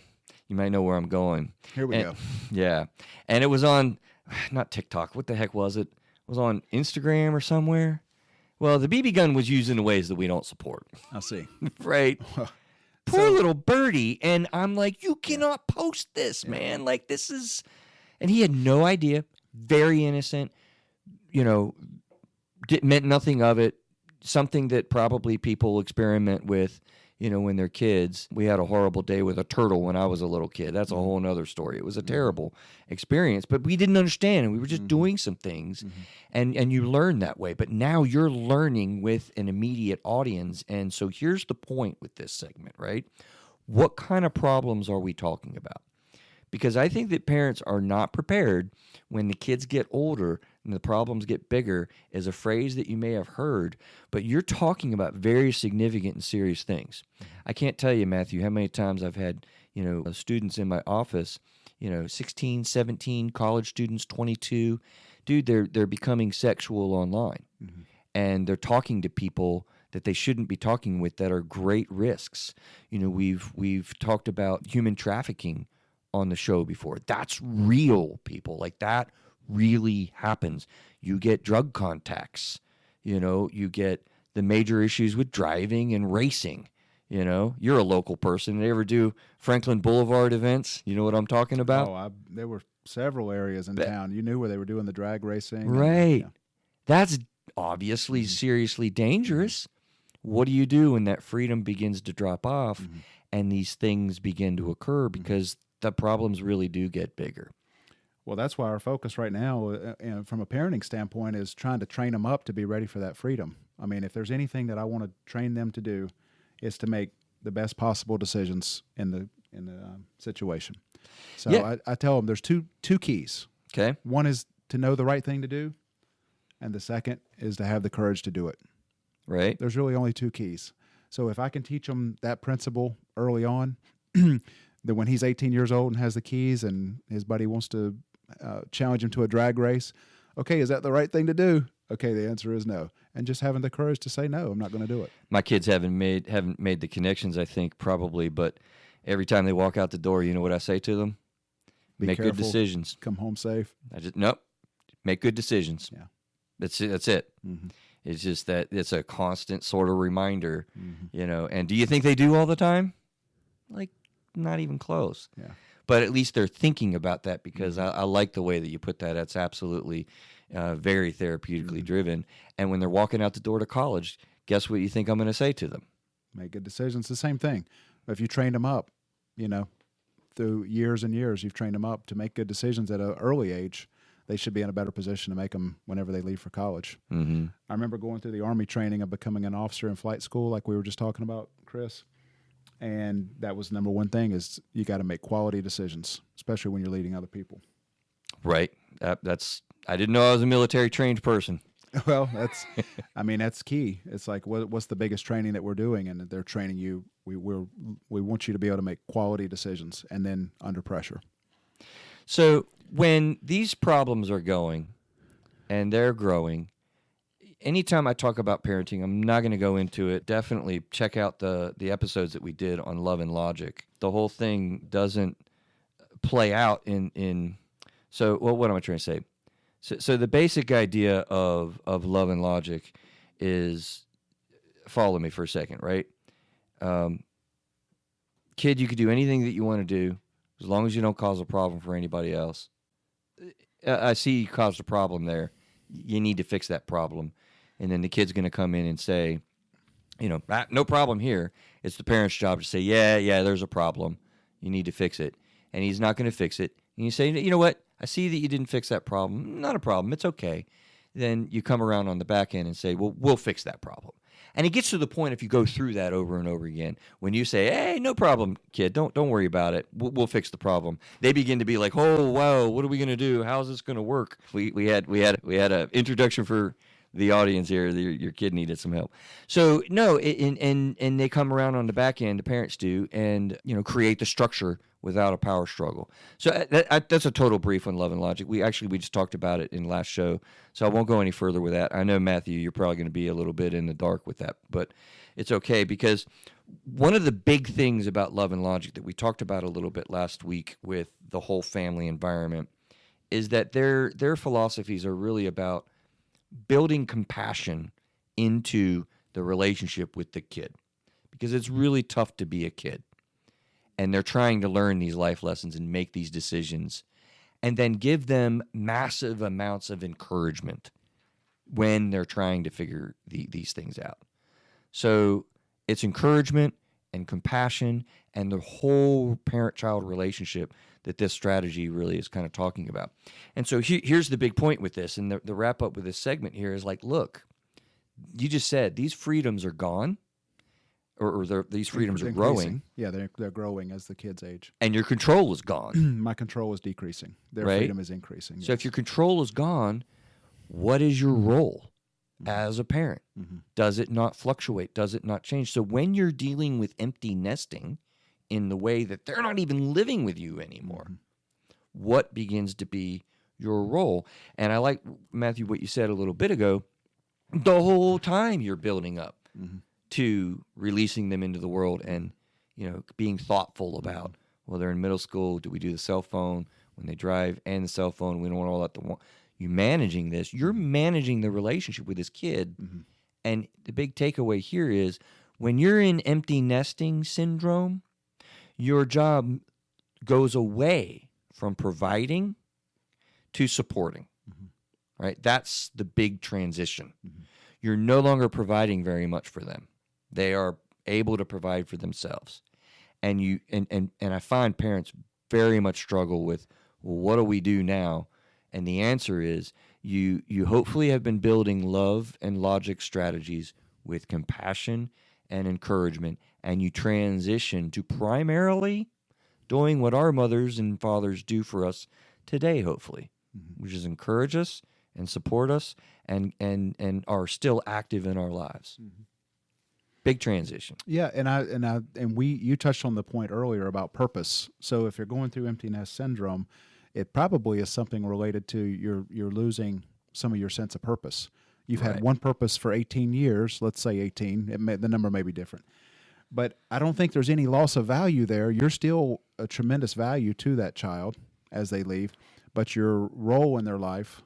you might know where I'm going. Here we go. Yeah, and it was on, not TikTok. What the heck was it? It was on Instagram or somewhere. Well, the BB gun was used in ways that we don't support. I see. Right. Poor little birdie, and I'm like, you cannot post this, man. Like, this is. And he had no idea, very innocent, meant nothing of it, something that probably people experiment with, when they're kids. We had a horrible day with a turtle when I was a little kid. That's a whole nother story. It was a terrible experience, but we didn't understand, and we were just doing some things, and you learn that way. But now you're learning with an immediate audience, and so here's the point with this segment, right? What kind of problems are we talking about? Because I think that parents are not prepared when the kids get older and the problems get bigger is a phrase that you may have heard, but you're talking about very significant and serious things. I can't tell you, Matthew, how many times I've had, students in my office, 16, 17, college students, 22. Dude, they're becoming sexual online. And they're talking to people that they shouldn't be talking with that are great risks. We've talked about human trafficking on the show before. That's real, people. Like, that really happens. You get drug contacts. You get the major issues with driving and racing. You're a local person. They ever do Franklin Boulevard events? You know what I'm talking about? Oh, there were several areas in town. You knew where they were doing the drag racing. Right. That's obviously seriously dangerous. What do you do when that freedom begins to drop off and these things begin to occur? Because the problems really do get bigger. Well, that's why our focus right now, from a parenting standpoint, is trying to train them up to be ready for that freedom. I mean, if there's anything that I want to train them to do, is to make the best possible decisions in the situation. So Yeah. I tell them there's two keys. Okay. One is to know the right thing to do, and the second is to have the courage to do it. Right. There's really only two keys. So if I can teach them that principle early on, then when he's 18 years old and has the keys and his buddy wants to challenge him to a drag race, okay, is that the right thing to do? Okay, the answer is no. And just having the courage to say no, I'm not going to do it. My kids haven't made the connections, I think, probably, but every time they walk out the door, you know what I say to them? Be Make careful, good decisions. come home safe. Nope. Make good decisions. Yeah. That's it. That's it. Mm-hmm. It's just that it's a constant sort of reminder, Mm-hmm. you know. And do you think they do all the time? Like, not even close. Yeah. But at least they're thinking about that, because I like the way that you put that. That's absolutely very therapeutically driven. And when they're walking out the door to college, guess what you think I'm going to say to them? Make good decisions. The same thing. If you trained them up, you know, through years and years, you've trained them up to make good decisions at an early age, they should be in a better position to make them whenever they leave for college. Mm-hmm. I remember going through the Army training of becoming an officer in flight school, like we were just talking about, Chris. And that was the number one thing, is you got to make quality decisions, especially when you're leading other people. Right. I didn't know I was a military trained person. Well, that's key. It's like, what's the biggest training that we're doing? And they're training you. We want you to be able to make quality decisions, and then under pressure. So when these problems are going and they're growing, anytime I talk about parenting, I'm not going to go into it. Definitely check out the episodes that we did on love and logic. The whole thing doesn't play out in so, well, what am I trying to say? So the basic idea of love and logic is, follow me for a second, right? Kid, you could do anything that you want to do as long as you don't cause a problem for anybody else. I see you caused a problem there. You need to fix that problem. And then the kid's going to come in and say, you know, no problem here. It's the parent's job to say, yeah, there's a problem. You need to fix it. And he's not going to fix it. And you say, you know what? I see that you didn't fix that problem. Not a problem. It's okay. Then you come around on the back end and say, well, we'll fix that problem. And it gets to the point, if you go through that over and over again, when you say, hey, no problem, kid, don't worry about it. We'll fix the problem. They begin to be like, oh, wow, what are we going to do? How's this going to work? We had an introduction for the audience here. Your kid needed some help. So no, and they come around on the back end, the parents do, and create the structure without a power struggle. So that's a total brief on love and logic. We just talked about it in the last show, so I won't go any further with that. I know, Matthew, you're probably going to be a little bit in the dark with that, but it's okay, because one of the big things about love and logic that we talked about a little bit last week with the whole family environment is that their philosophies are really about building compassion into the relationship with the kid, because it's really tough to be a kid. And they're trying to learn these life lessons and make these decisions, and then give them massive amounts of encouragement when they're trying to figure these things out. So it's encouragement and compassion and the whole parent-child relationship that this strategy really is kind of talking about. And so here's the big point with this, and the wrap up with this segment here is like, look, you just said these freedoms are gone. Or these freedoms are growing. Yeah, they're growing as the kids age. And your control is gone. My control is decreasing. Their right? freedom is increasing. So if your control is gone, what is your role as a parent? Mm-hmm. Does it not fluctuate? Does it not change? So when you're dealing with empty nesting in the way that they're not even living with you anymore, what begins to be your role? And I like, Matthew, what you said a little bit ago. The whole time you're building up to releasing them into the world, and being thoughtful about, well, they're in middle school, do we do the cell phone when they drive and the cell phone? We don't want all that to you managing this. You're managing the relationship with this kid. And the big takeaway here is, when you're in empty nesting syndrome, your job goes away from providing to supporting. Right? That's the big transition. You're no longer providing very much for them. They are able to provide for themselves. And I find parents very much struggle with, well, what do we do now? And the answer is, You hopefully have been building love and logic strategies with compassion and encouragement, and you transition to primarily doing what our mothers and fathers do for us today, hopefully, which is encourage us and support us and are still active in our lives. Big transition. Yeah, and you touched on the point earlier about purpose. So if you're going through empty nest syndrome, it probably is something related to you're losing some of your sense of purpose. You've had one purpose for 18 years, let's say 18. The number may be different. But I don't think there's any loss of value there. You're still a tremendous value to that child as they leave, but your role in their life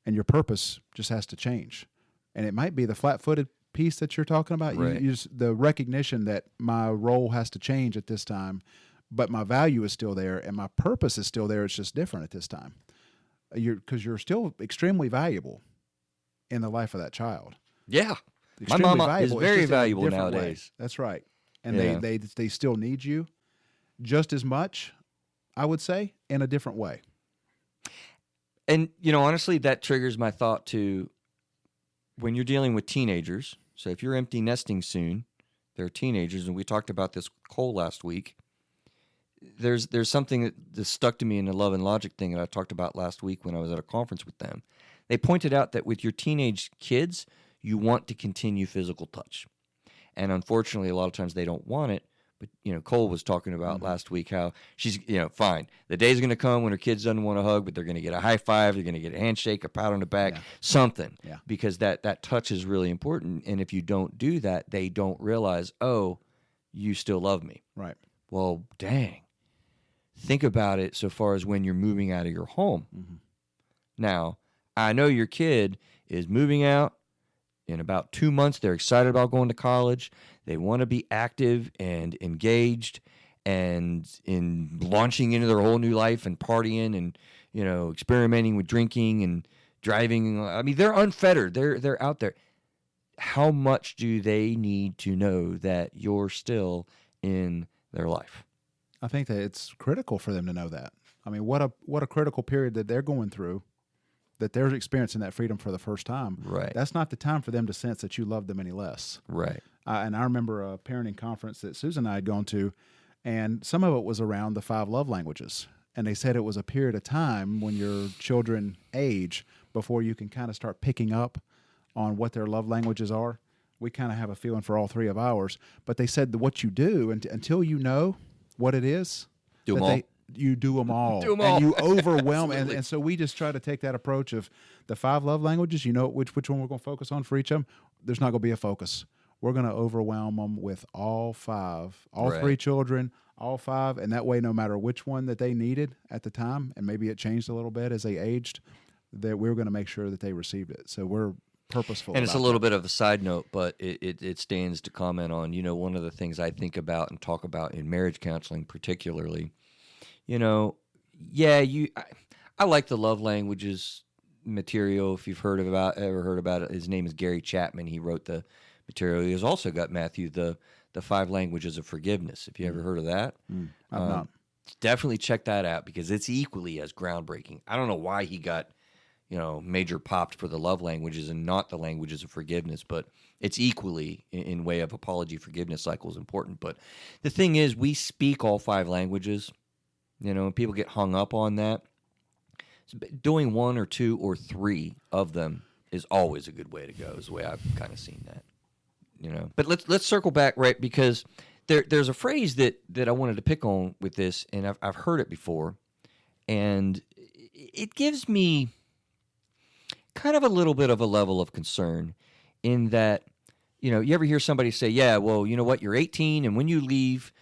and your purpose just has to change. And it might be the flat-footed piece that you're talking about. Right. The recognition that my role has to change at this time, but my value is still there and my purpose is still there. It's just different at this time. Because you're still extremely valuable in the life of that child. Yeah. Extremely My mama valuable. is It's very just in a valuable different way. nowadays. That's right. And Yeah. they still need you just as much, I would say, in a different way. And, honestly, that triggers my thought to when you're dealing with teenagers. So if you're empty nesting soon, they're teenagers, and we talked about this Cole last week. There's something that stuck to me in the love and logic thing that I talked about last week when I was at a conference with them. They pointed out that with your teenage kids, you want to continue physical touch. And unfortunately, a lot of times they don't want it. But, Cole was talking about last week how she's, fine. The day's going to come when her kids doesn't want a hug, but they're going to get a high five, they're going to get a handshake, a pat on the back, something. Yeah. Because that touch is really important. And if you don't do that, they don't realize, oh, you still love me. Right. Well, dang. Think about it so far as when you're moving out of your home. Now, I know your kid is moving out. In about 2 months, they're excited about going to college. They want to be active and engaged and in launching into their whole new life and partying and, experimenting with drinking and driving. I mean, they're unfettered. They're out there. How much do they need to know that you're still in their life? I think that it's critical for them to know that. I mean, what a critical period that they're going through, that they're experiencing that freedom for the first time. Right. That's not the time for them to sense that you love them any less. Right. And I remember a parenting conference that Susan and I had gone to, and some of it was around the 5 love languages. And they said it was a period of time when your children age before you can kind of start picking up on what their love languages are. We kind of have a feeling for all 3 of ours. But they said that what you do, until you know what it is, Do them all. You do them all. Do 'em all. And you overwhelm. Absolutely. and so we just try to take that approach of the 5 love languages. You know which one we're going to focus on for each of them. There's not going to be a focus. We're going to overwhelm them with all 5, all Right. 3 children, all 5. And that way, no matter which one that they needed at the time, and maybe it changed a little bit as they aged, that we were going to make sure that they received it. So we're purposeful. And it's a about little that. bit of a side note, but it stands to comment on, one of the things I think about and talk about in marriage counseling particularly, I like the love languages material. If you've ever heard about it, his name is Gary Chapman. He wrote the material. He has also got, Matthew, the 5 languages of forgiveness. If you ever heard of that, I've not. definitely check that out because it's equally as groundbreaking. I don't know why he got major popped for the love languages and not the languages of forgiveness, but it's equally in way of apology forgiveness cycle is important. But the thing is, we speak all 5 languages, and people get hung up on that. So doing 1 or 2 or 3 of them is always a good way to go, is the way I've kind of seen that, But let's circle back, right, because there's a phrase that I wanted to pick on with this, and I've heard it before, and it gives me kind of a little bit of a level of concern in that, you ever hear somebody say, yeah, well, you know what, you're 18, and when you leave,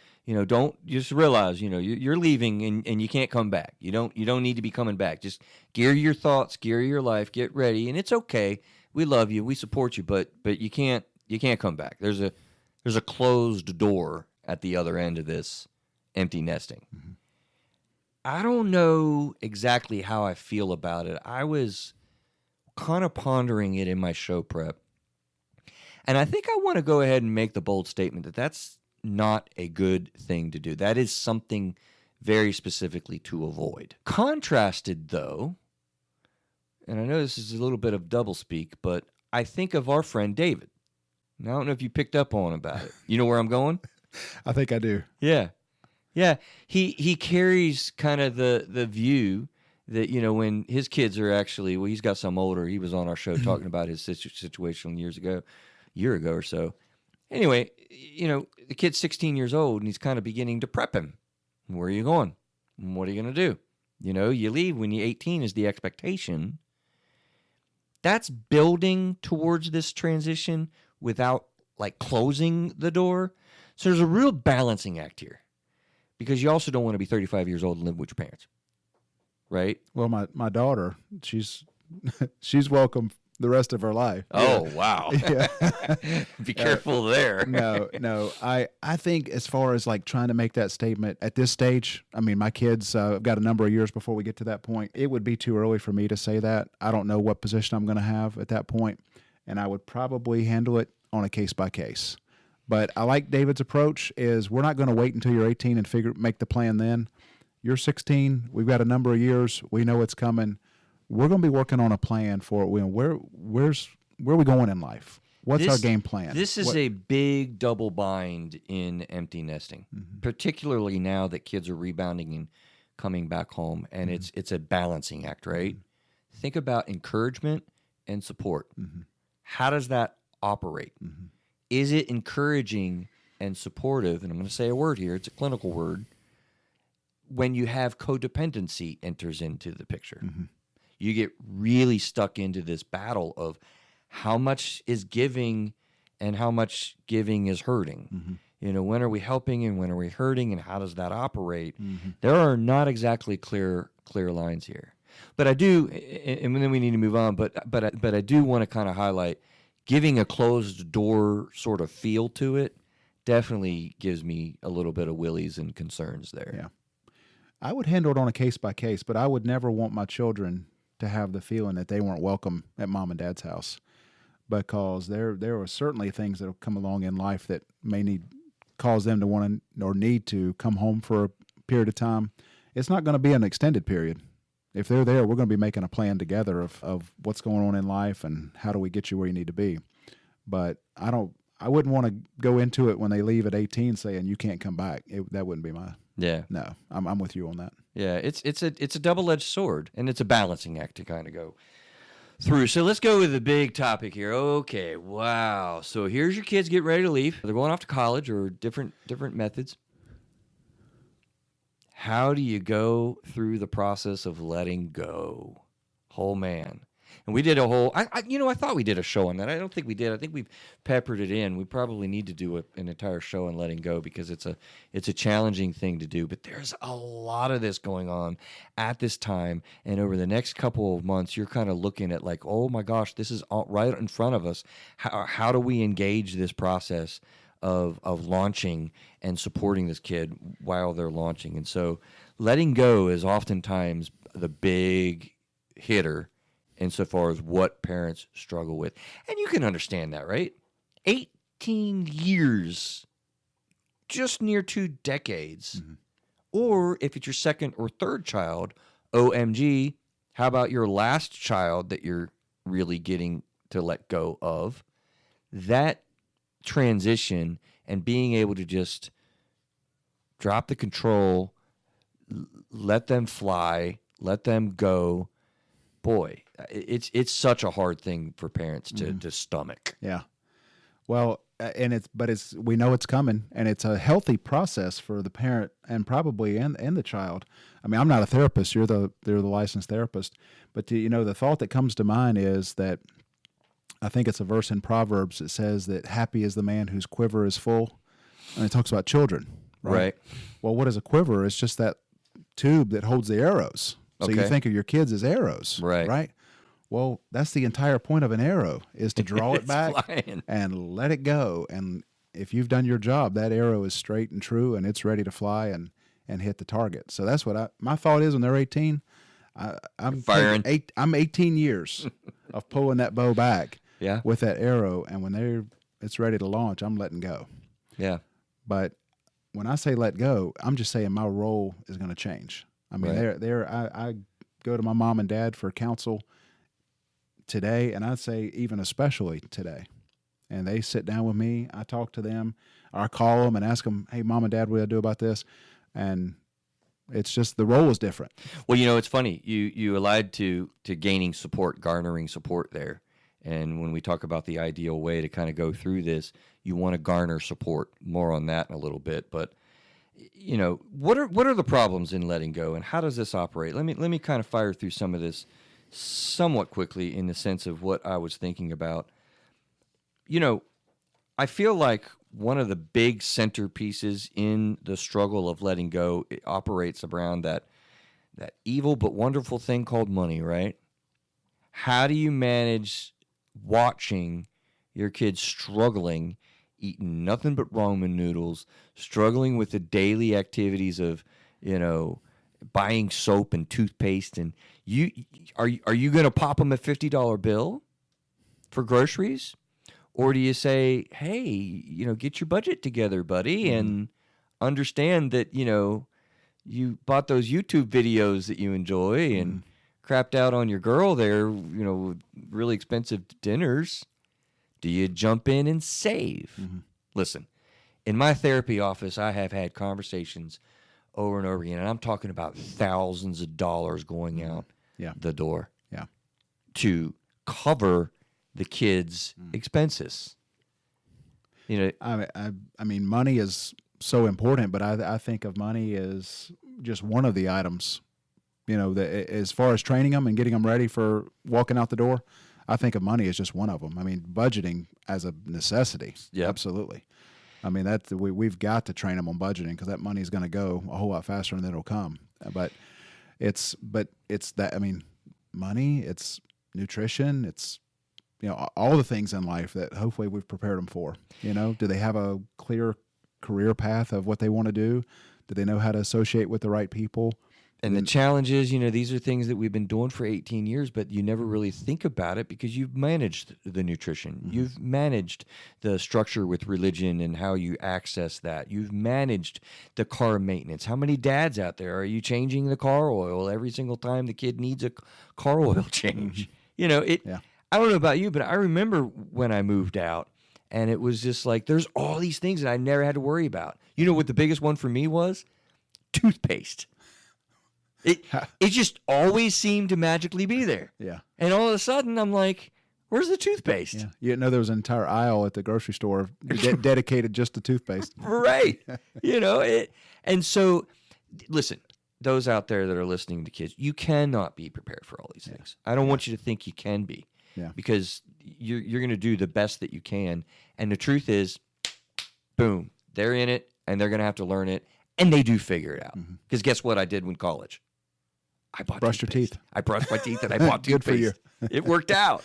don't just realize, you're leaving and you can't come back. You don't need to be coming back. Just gear your thoughts, gear your life, get ready, and it's okay. We love you, we support you, but you can't come back. There's a closed door at the other end of this empty nesting. Mm-hmm. I don't know exactly how I feel about it. I was kind of pondering it in my show prep. And I think I want to go ahead and make the bold statement that that's not a good thing to do. That is something very specifically to avoid. Contrasted, though, and I know this is a little bit of doublespeak, but I think of our friend David. Now, I don't know if you picked up on about it. You know where I'm going? I think I do. Yeah. Yeah. He carries kind of the view that, when his kids are actually, well, he's got some older. He was on our show talking about his situation year ago or so. Anyway, the kid's 16 years old, and he's kind of beginning to prep him. Where are you going? What are you going to do? You leave when you're 18 is the expectation. That's building towards this transition without, closing the door. So there's a real balancing act here, because you also don't want to be 35 years old and live with your parents, right? Well, my daughter, she's welcome the rest of her life. Oh, wow. Yeah. Be careful there. No. I think as far as trying to make that statement at this stage, I mean, my kids have got a number of years before we get to that point. It would be too early for me to say that. I don't know what position I'm going to have at that point, and I would probably handle it on a case by case. But I like David's approach is we're not going to wait until you're 18 and make the plan then. You're 16. We've got a number of years. We know it's coming. We're going to be working on a plan for it. Where are we going in life? What's our game plan? This is a big double bind in empty nesting, particularly now that kids are rebounding and coming back home, and it's a balancing act, right? Think about encouragement and support. How does that operate? Is it encouraging and supportive? And I'm going to say a word here. It's a clinical word. When you have codependency enters into the picture, you get really stuck into this battle of how much is giving and how much giving is hurting. When are we helping and when are we hurting, and how does that operate? There are not exactly clear lines here. But I do, and then we need to move on. But I do want to kind of highlight giving a closed door sort of feel to it. Definitely gives me a little bit of willies and concerns there. Yeah. I would handle it on a case by case, but I would never want my children to have the feeling that they weren't welcome at mom and dad's house, because there are certainly things that will come along in life that may cause them to want to or need to come home for a period of time. It's not going to be an extended period. If they're there, we're going to be making a plan together of what's going on in life and how do we get you where you need to be. But I wouldn't want to go into it when they leave at 18 saying you can't come back. That wouldn't be my. Yeah. No, I'm with you on that. Yeah, it's a double-edged sword, and it's a balancing act to kind of go through. So let's go with the big topic here. Okay, wow. So here's your kids get ready to leave. They're going off to college or different methods. How do you go through the process of letting go? Oh, man. And we did a whole, I thought we did a show on that. I don't think we did. I think we've peppered it in. We probably need to do an entire show on letting go, because it's a challenging thing to do. But there's a lot of this going on at this time. And over the next couple of months, you're kind of looking at oh my gosh, this is all right in front of us. How do we engage this process of launching and supporting this kid while they're launching? And so letting go is oftentimes the big hitter insofar as what parents struggle with. And you can understand that, right? 18 years, just near 2 decades. Or if it's your second or third child, OMG, how about your last child that you're really getting to let go of? That transition and being able to just drop the control, let them fly, let them go. Boy, it's such a hard thing for parents to stomach. Yeah. Well, and we know it's coming, and it's a healthy process for the parent and probably and the child. I mean, I'm not a therapist. You're the licensed therapist, but the thought that comes to mind is that I think it's a verse in Proverbs that says that happy is the man whose quiver is full, and it talks about children. Right. Well, what is a quiver? It's just that tube that holds the arrows. So you think of your kids as arrows, right? Well, that's the entire point of an arrow, is to draw it back and let it go. And if you've done your job, that arrow is straight and true, and it's ready to fly and hit the target. So that's what my thought is when they're 18. I'm firing. I'm 18 years of pulling that bow back with that arrow, and when it's ready to launch, I'm letting go. Yeah. But when I say let go, I'm just saying my role is going to change. I mean, I go to my mom and dad for counsel today, and I'd say even especially today. And they sit down with me. I talk to them. Or I call them and ask them, "Hey, Mom and Dad, what do I do about this?" And it's just the role is different. Well, it's funny. You allied to gaining support, garnering support there. And when we talk about the ideal way to kind of go through this, you want to garner support. More on that in a little bit. But what are the problems in letting go, and how does this operate? Let me kind of fire through some of this somewhat quickly in the sense of what I was thinking about. I feel like one of the big centerpieces in the struggle of letting go, it operates around that evil but wonderful thing called money, right? How do you manage watching your kids struggling, eating nothing but ramen noodles, struggling with the daily activities of, buying soap and toothpaste, and are you going to pop them a $50 bill for groceries? Or do you say, hey, get your budget together, buddy, and understand that, you bought those YouTube videos that you enjoy and crapped out on your girl there, with really expensive dinners. Do you jump in and save? Listen, in my therapy office, I have had conversations over and over again, and I'm talking about thousands of dollars going out the door to cover the kids' expenses. I mean, money is so important, but I think of money as just one of the items. As far as training them and getting them ready for walking out the door, I think of money as just one of them. I mean, budgeting as a necessity. Yeah, absolutely. I mean, we've got to train them on budgeting because that money is going to go a whole lot faster than it'll come. But it's that. I mean, money. It's nutrition. It's all the things in life that hopefully we've prepared them for. Do they have a clear career path of what they want to do? Do they know how to associate with the right people? And the challenge is, these are things that we've been doing for 18 years, but you never really think about it because you've managed the nutrition. You've managed the structure with religion and how you access that. You've managed the car maintenance. How many dads out there are you changing the car oil every single time the kid needs a car oil change? I don't know about you, but I remember when I moved out, and it was just like there's all these things that I never had to worry about. You know what the biggest one for me was? Toothpaste. It just always seemed to magically be there. Yeah. And all of a sudden, I'm like, where's the toothpaste? Yeah. There was an entire aisle at the grocery store dedicated just to toothpaste. Right. And so, listen, those out there that are listening to kids, you cannot be prepared for all these things. I don't want you to think you can be. Yeah. Because you're going to do the best that you can. And the truth is, boom, they're in it, and they're going to have to learn it, and they do figure it out. Because guess what I did in college? I bought brushed your teeth. I brushed my teeth, and I bought Good toothpaste. for you. It worked out.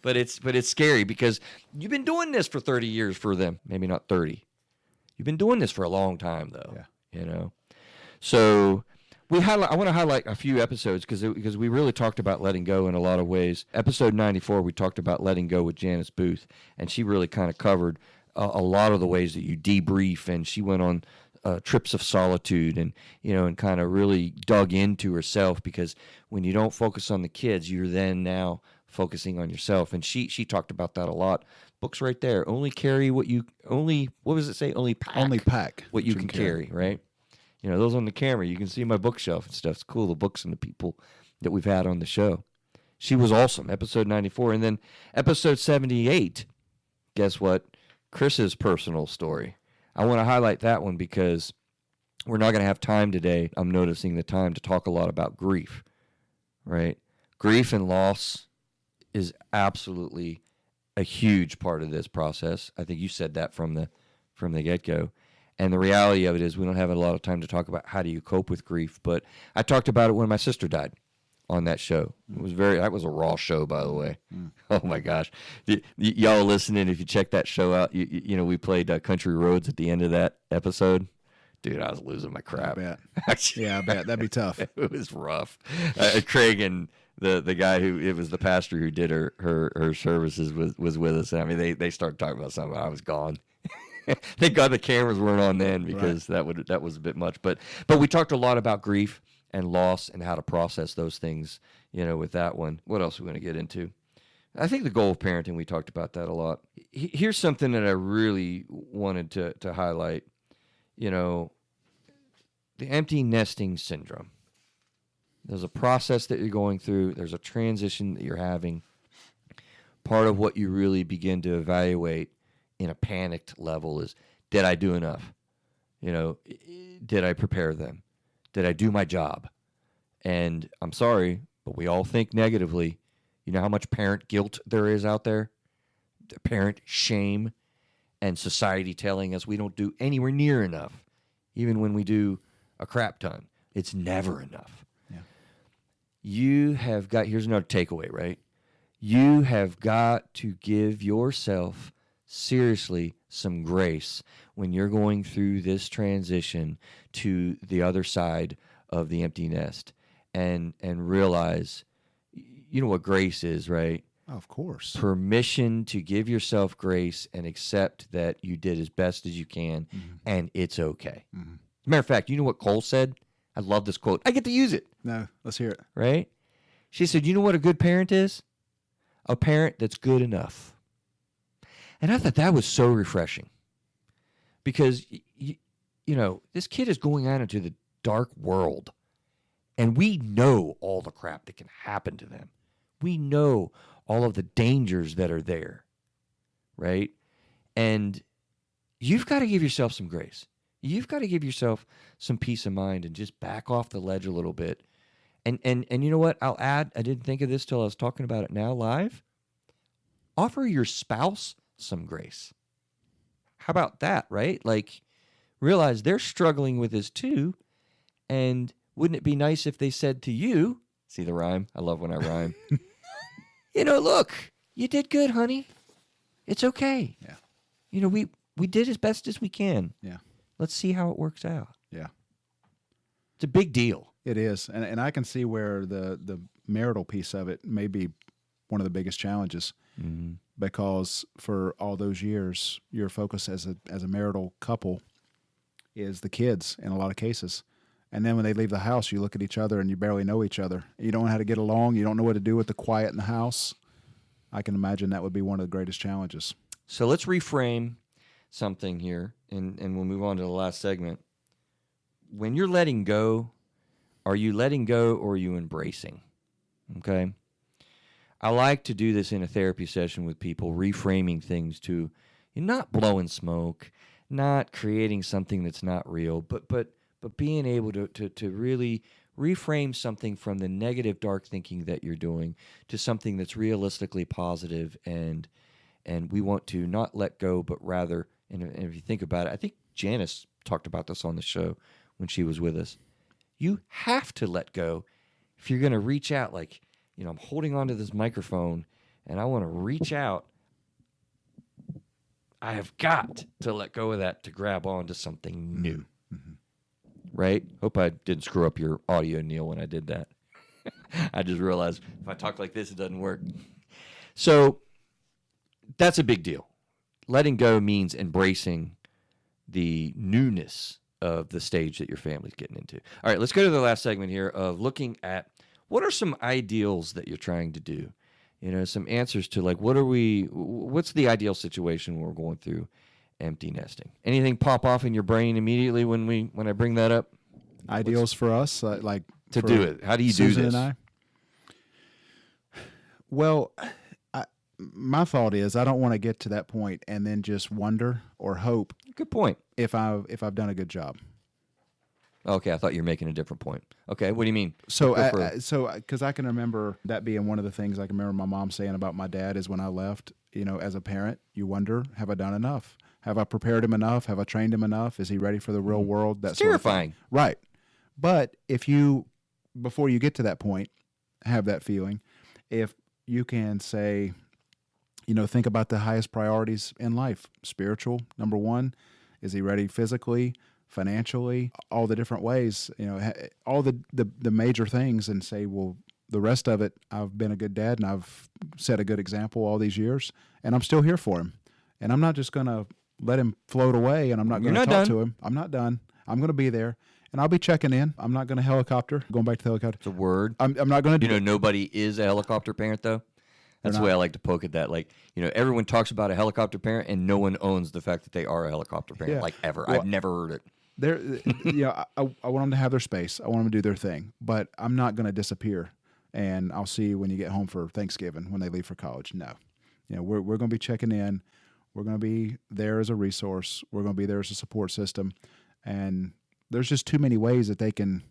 But it's scary because you've been doing this for 30 years for them. Maybe not 30. You've been doing this for a long time, though. Yeah. So I want to highlight a few episodes because we really talked about letting go in a lot of ways. Episode 94, we talked about letting go with Janice Booth, and she really kind of covered a lot of the ways that you debrief, and she went on trips of solitude and kind of really dug into herself, because when you don't focus on the kids, you're then now focusing on yourself. And she talked about that a lot. Books right there. Only carry what does it say? Only pack what you can carry, right? Those on the camera, you can see my bookshelf and stuff. It's cool, the books and the people that we've had on the show. She was awesome, episode 94. And then episode 78, guess what? Chris's personal story. I want to highlight that one because we're not going to have time today. I'm noticing the time to talk a lot about grief, right? Grief and loss is absolutely a huge part of this process. I think you said that from the get-go. And the reality of it is we don't have a lot of time to talk about how do you cope with grief. But I talked about it when my sister died on that show. That was a raw show, by the way. Oh my gosh. Y'all listening, if you check that show out, we played Country Roads at the end of that episode. Dude, I was losing my crap. I bet. Yeah, I bet. That'd be tough. It was rough. Craig and the guy it was the pastor who did her services was with us. I mean, they started talking about something. I was gone. Thank God the cameras weren't on then, because that was a bit much. But we talked a lot about grief and loss and how to process those things, with that one. What else are we going to get into? I think the goal of parenting, we talked about that a lot. Here's something that I really wanted to highlight. You know, the empty nesting syndrome. There's a process that you're going through. There's a transition that you're having. Part of what you really begin to evaluate in a panicked level is, did I do enough? You know, did I prepare them? Did I do my job? And I'm sorry, but we all think negatively. You know how much parent guilt there is out there? Parent shame and society telling us we don't do anywhere near enough. Even when we do a crap ton, it's never enough. Yeah. You have got, here's another takeaway, right? You have got to give yourself seriously some grace when you're going through this transition to the other side of the empty nest, and realize, you know what grace is, right? Of course. Permission to give yourself grace and accept that you did as best as you can, and it's okay. As a matter of fact, you know what Cole said? I love this quote. I get to use it. No, let's hear it. Right? She said, you know what a good parent is? A parent that's good enough. And I thought that was so refreshing. Because, you know, this kid is going out into the dark world. And we know all the crap that can happen to them. We know all of the dangers that are there. Right? And you've got to give yourself some grace. You've got to give yourself some peace of mind and just back off the ledge a little bit. And you know what? I'll add, I didn't think of this till I was talking about it now live. Offer your spouse some grace. How about that, right? Like, realize they're struggling with this too. And wouldn't it be nice if they said to you, see the rhyme? I love when I rhyme. You know, look, you did good, honey. It's okay. Yeah. You know, we did as best as we can. Yeah. Let's see how it works out. Yeah. It's a big deal. It is. And I can see where the marital piece of it may be one of the biggest challenges, because for all those years, your focus as a marital couple is the kids in a lot of cases. And then when they leave the house, you look at each other and you barely know each other. You don't know how to get along. You don't know what to do with the quiet in the house. I can imagine that would be one of the greatest challenges. So let's reframe something here, and we'll move on to the last segment. When you're letting go, are you letting go or are you embracing? Okay? I like to do this in a therapy session with people, reframing things to not blowing smoke, not creating something that's not real, but being able to really reframe something from the negative, dark thinking that you're doing to something that's realistically positive, and we want to not let go, but rather, and if you think about it, I think Janice talked about this on the show when she was with us. You have to let go if you're going to reach out. Like, you know, I'm holding onto this microphone and I want to reach out. I have got to let go of that to grab onto something new. Right? Hope I didn't screw up your audio, Neil, when I did that. I just realized if I talk like this, it doesn't work. So that's a big deal. Letting go means embracing the newness of the stage that your family's getting into. All right, let's go to the last segment here of looking at what are some ideals that you're trying to do. You know, some answers to like, what's the ideal situation when we're going through empty nesting? Anything pop off in your brain immediately when I bring that up? Ideals for us, like to for do it. How do you Susan do this? And I? Well, my thought is I don't want to get to that point and then just wonder or hope Good point. if I've done a good job. Okay, I thought you were making a different point. Okay, what do you mean? So, Go for because I can remember that being one of the things I can remember my mom saying about my dad is when I left, you know, as a parent, you wonder, have I done enough? Have I prepared him enough? Have I trained him enough? Is he ready for the real world? That's terrifying. Right. But if you, before you get to that point, have that feeling, if you can say, you know, think about the highest priorities in life. Spiritual, number one. Is he ready physically, financially, all the different ways, you know, all the major things, and say, well, the rest of it, I've been a good dad and I've set a good example all these years, and I'm still here for him. And I'm not just going to let him float away, and I'm not going to talk to him. I'm not done. I'm going to be there, and I'll be checking in. I'm not going to helicopter, going back to the helicopter. It's a word. I'm not going to do. You know, nobody is a helicopter parent, though. That's the way I like to poke at that. Like, everyone talks about a helicopter parent, and no one owns the fact that they are a helicopter parent, Yeah. like ever. Well, I've never heard it. They're, I want them to have their space. I want them to do their thing, but I'm not going to disappear. And I'll see you when you get home for Thanksgiving when they leave for college. No, we're going to be checking in. We're going to be there as a resource. We're going to be there as a support system. And there's just too many ways that they can,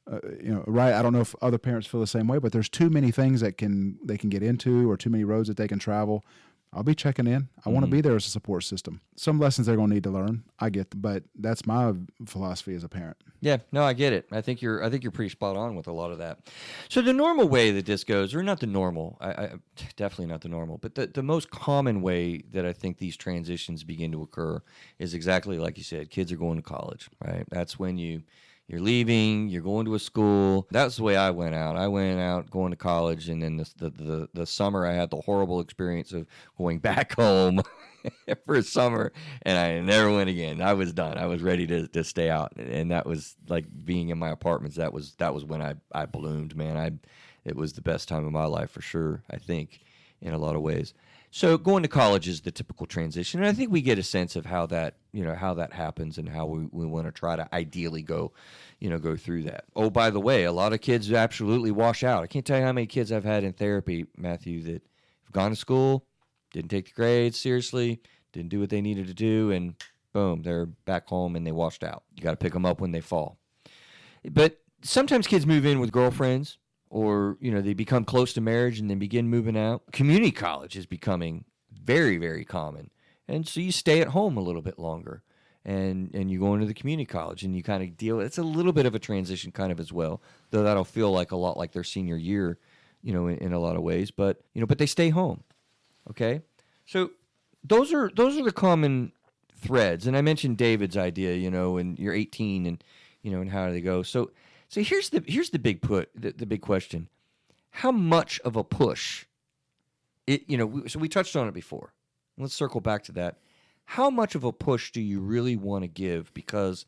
right? I don't know if other parents feel the same way, but there's too many things that they can get into, or too many roads that they can travel. I'll be checking in. I want to be there as a support system. Some lessons they're going to need to learn. I get, but that's my philosophy as a parent. Yeah, no, I get it. I think you're pretty spot on with a lot of that. So the normal way that this goes, or not the normal, I definitely not the normal, but the most common way that I think these transitions begin to occur is exactly like you said. Kids are going to college, right? That's when you're leaving, you're going to a school. That's the way I went out. I went out going to college, and then the summer I had the horrible experience of going back home for a summer, and I never went again. I was done. I was ready to stay out, and that was like being in my apartments. That was when I bloomed, man. It was the best time of my life for sure, I think, in a lot of ways. So going to college is the typical transition, and I think we get a sense of how that happens and how we want to try to ideally go through that. Oh, by the way, a lot of kids absolutely wash out. I can't tell you how many kids I've had in therapy, Matthew, that have gone to school, didn't take the grades seriously, didn't do what they needed to do, and boom, they're back home and they washed out. You got to pick them up when they fall. But sometimes kids move in with girlfriends, or they become close to marriage and then begin moving out. Community college is becoming very, very common, and so you stay at home a little bit longer, and you go into the community college and you kind of deal. It's a little bit of a transition, kind of as well, though that'll feel like a lot like their senior year, in a lot of ways. But but they stay home. Okay, so those are the common threads, and I mentioned David's idea, and you're 18, and and how do they go? So here's the the big question: how much of a push? So we touched on it before. Let's circle back to that. How much of a push do you really want to give? Because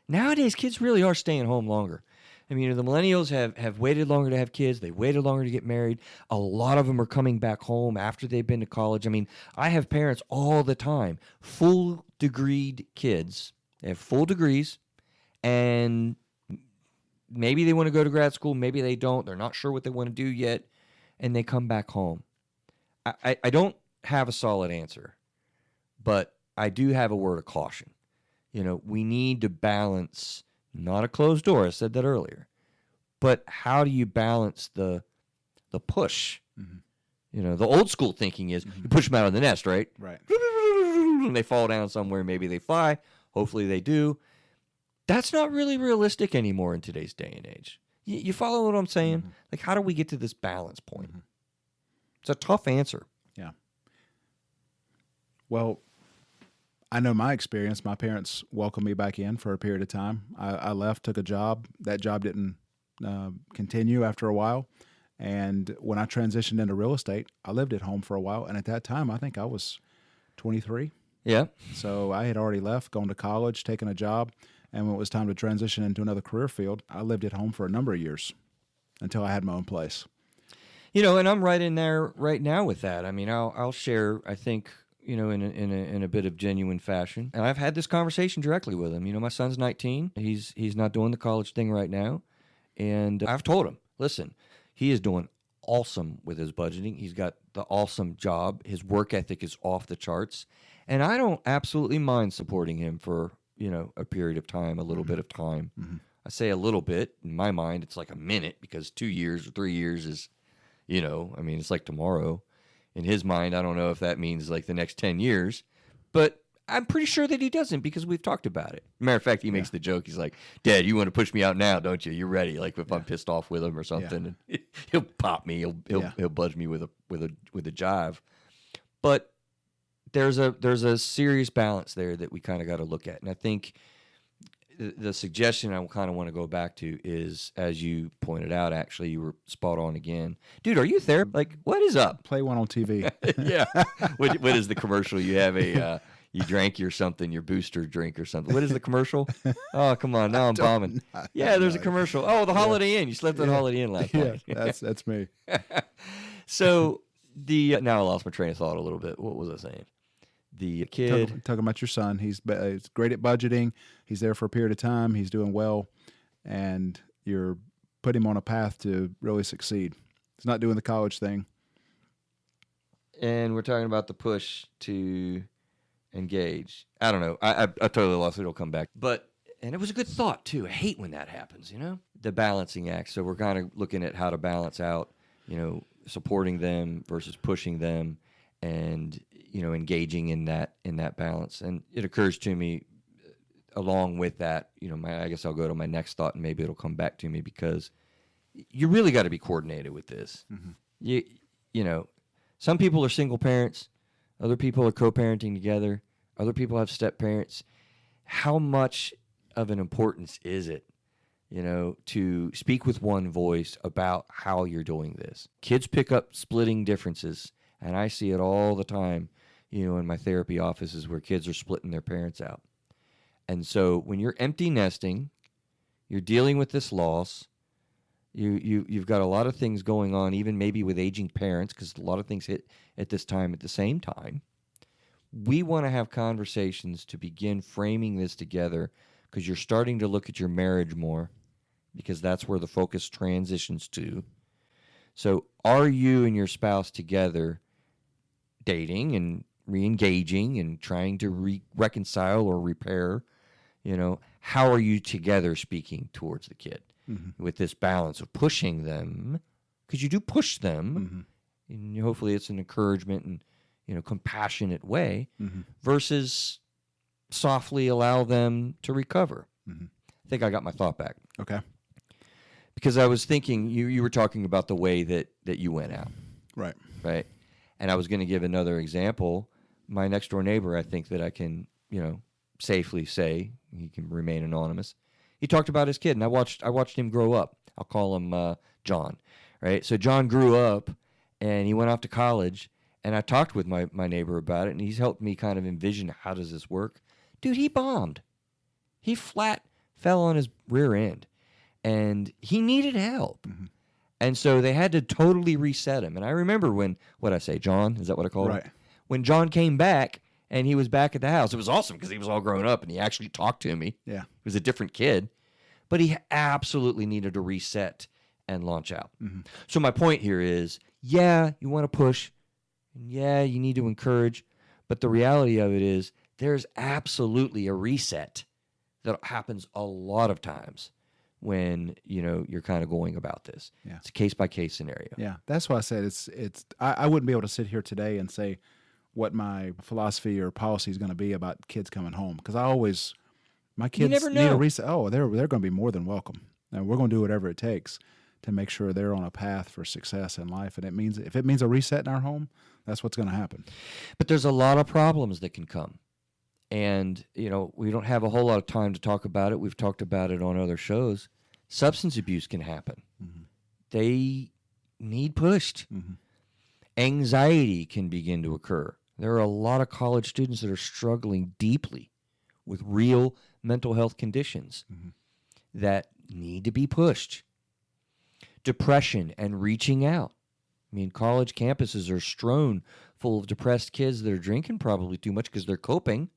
nowadays kids really are staying home longer. I mean, the millennials have waited longer to have kids. They waited longer to get married. A lot of them are coming back home after they've been to college. I mean, I have parents all the time, full degreed kids. They have full degrees, and maybe they want to go to grad school. Maybe they don't. They're not sure what they want to do yet, and they come back home. I don't have a solid answer, but I do have a word of caution. We need to balance, not a closed door, I said that earlier, but how do you balance the push? Mm-hmm. The old school thinking is you push them out of the nest, right? Right. And they fall down somewhere, maybe they fly, hopefully they do. That's not really realistic anymore in today's day and age. You follow what I'm saying? Mm-hmm. Like, how do we get to this balance point? Mm-hmm. It's a tough answer. Yeah. Well, I know my experience. My parents welcomed me back in for a period of time. I left, took a job. That job didn't continue after a while. And when I transitioned into real estate, I lived at home for a while. And at that time, I think I was 23. Yeah. So I had already left, gone to college, taken a job. And when it was time to transition into another career field, I lived at home for a number of years until I had my own place. And I'm right in there right now with that. I mean, I'll share, I think, in a bit of genuine fashion. And I've had this conversation directly with him. My son's 19. He's not doing the college thing right now. And I've told him, listen, he is doing awesome with his budgeting. He's got the awesome job. His work ethic is off the charts. And I don't absolutely mind supporting him for, a period of time, a little bit of time. Mm-hmm. I say a little bit. In my mind, it's like a minute, because 2 years or 3 years is, it's like tomorrow. In his mind, I don't know if that means like the next 10 years, but I'm pretty sure that he doesn't, because we've talked about it. Matter of fact, he makes the joke. He's like, Dad, you want to push me out now, don't you? You're ready. Like if I'm pissed off with him or something, and he'll pop me. He'll budge me with a jive. But there's a serious balance there that we kind of got to look at. And I think the suggestion I kind of want to go back to is, as you pointed out, actually, you were spot on again. Dude, are you there? Like, what is up? Play one on TV. Yeah. What is the commercial? You have you drank your booster drink or something. What is the commercial? Oh, come on. Now I'm bombing. Yeah, there's a commercial. Oh, the Holiday Inn. You slept at the Holiday Inn last night. Yeah, that's me. So, Now I lost my train of thought a little bit. What was I saying? The kid. Talking about your son. He's great at budgeting. He's there for a period of time. He's doing well, and you're putting him on a path to really succeed. He's not doing the college thing. And we're talking about the push to engage. I don't know. I totally lost it. It'll come back. And it was a good thought, too. I hate when that happens, The balancing act. So we're kind of looking at how to balance out, supporting them versus pushing them and, engaging in that balance. And it occurs to me along with that, I guess I'll go to my next thought and maybe it'll come back to me because you really got to be coordinated with this. Mm-hmm. Some people are single parents. Other people are co-parenting together. Other people have step parents. How much of an importance is it, to speak with one voice about how you're doing this? Kids pick up splitting differences, and I see it all the time, in my therapy offices where kids are splitting their parents out. And so when you're empty nesting, you're dealing with this loss. You've got a lot of things going on, even maybe with aging parents, because a lot of things hit at this time at the same time. We want to have conversations to begin framing this together because you're starting to look at your marriage more because that's where the focus transitions to. So are you and your spouse together dating and re-engaging and trying to reconcile or repair? How are you together speaking towards the kid? Mm-hmm. With this balance of pushing them, because you do push them, mm-hmm. and hopefully it's an encouragement and compassionate way, mm-hmm. versus softly allow them to recover. Mm-hmm. I think I got my thought back. Okay. Because I was thinking you were talking about the way that you went out, right? And I was going to give another example. My next door neighbor, I think that I can safely say he can remain anonymous. He talked about his kid, and I watched him grow up. I'll call him John, right? So John grew up, and he went off to college, and I talked with my neighbor about it, and he's helped me kind of envision how does this work. Dude, he bombed. He flat fell on his rear end, and he needed help. Mm-hmm. And so they had to totally reset him. And I remember John? Is that what I call right. him? When John came back, and he was back at the house. It was awesome because he was all grown up and he actually talked to me. Yeah. He was a different kid. But he absolutely needed to reset and launch out. Mm-hmm. So my point here is, yeah, you want to push. And yeah, you need to encourage. But the reality of it is there's absolutely a reset that happens a lot of times when, you're kind of going about this. Yeah. It's a case-by-case scenario. Yeah. That's why I said I wouldn't be able to sit here today and say what my philosophy or policy is going to be about kids coming home. Because my kids never need know. a reset. Oh, they're going to be more than welcome. And we're going to do whatever it takes to make sure they're on a path for success in life. And if it means a reset in our home, that's what's going to happen. But there's a lot of problems that can come. And, we don't have a whole lot of time to talk about it. We've talked about it on other shows. Substance abuse can happen. Mm-hmm. They need pushed. Mm-hmm. Anxiety can begin to occur. There are a lot of college students that are struggling deeply with real mental health conditions mm-hmm. that need to be pushed. Depression and reaching out. I mean, college campuses are strewn full of depressed kids that are drinking probably too much because they're coping,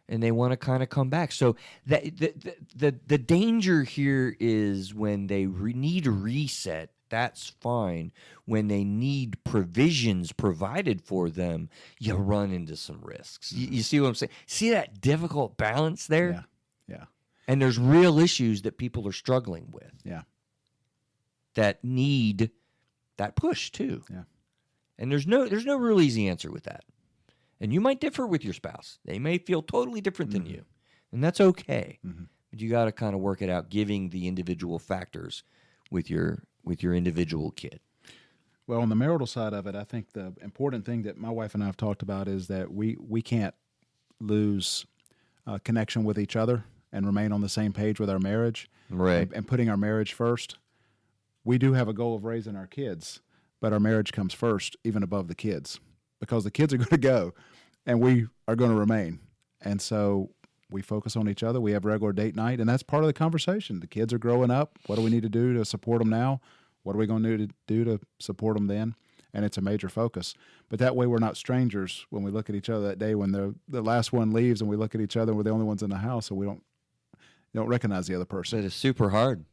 and they want to kind of come back. So the danger here is when they need a reset. That's fine. When they need provisions provided for them, you run into some risks. Mm-hmm. You see what I'm saying? See that difficult balance there? Yeah. And there's real issues that people are struggling with. Yeah. That need that push too. Yeah. And there's no real easy answer with that. And you might differ with your spouse. They may feel totally different than you. And that's okay. Mm-hmm. But you got to kind of work it out, giving the individual factors with your individual kid. Well, on the marital side of it, I think the important thing that my wife and I have talked about is that we can't lose connection with each other and remain on the same page with our marriage, right? And putting our marriage first. We do have a goal of raising our kids, but our marriage comes first, even above the kids, because the kids are going to go, and we are going to remain. And so we focus on each other. We have regular date night, and that's part of the conversation. The kids are growing up. What do we need to do to support them now? What are we going to do to support them then? and it's a major focus. But that way we're not strangers when we look at each other that day when the last one leaves and we look at each other and we're the only ones in the house, and we don't recognize the other person. It is super hard.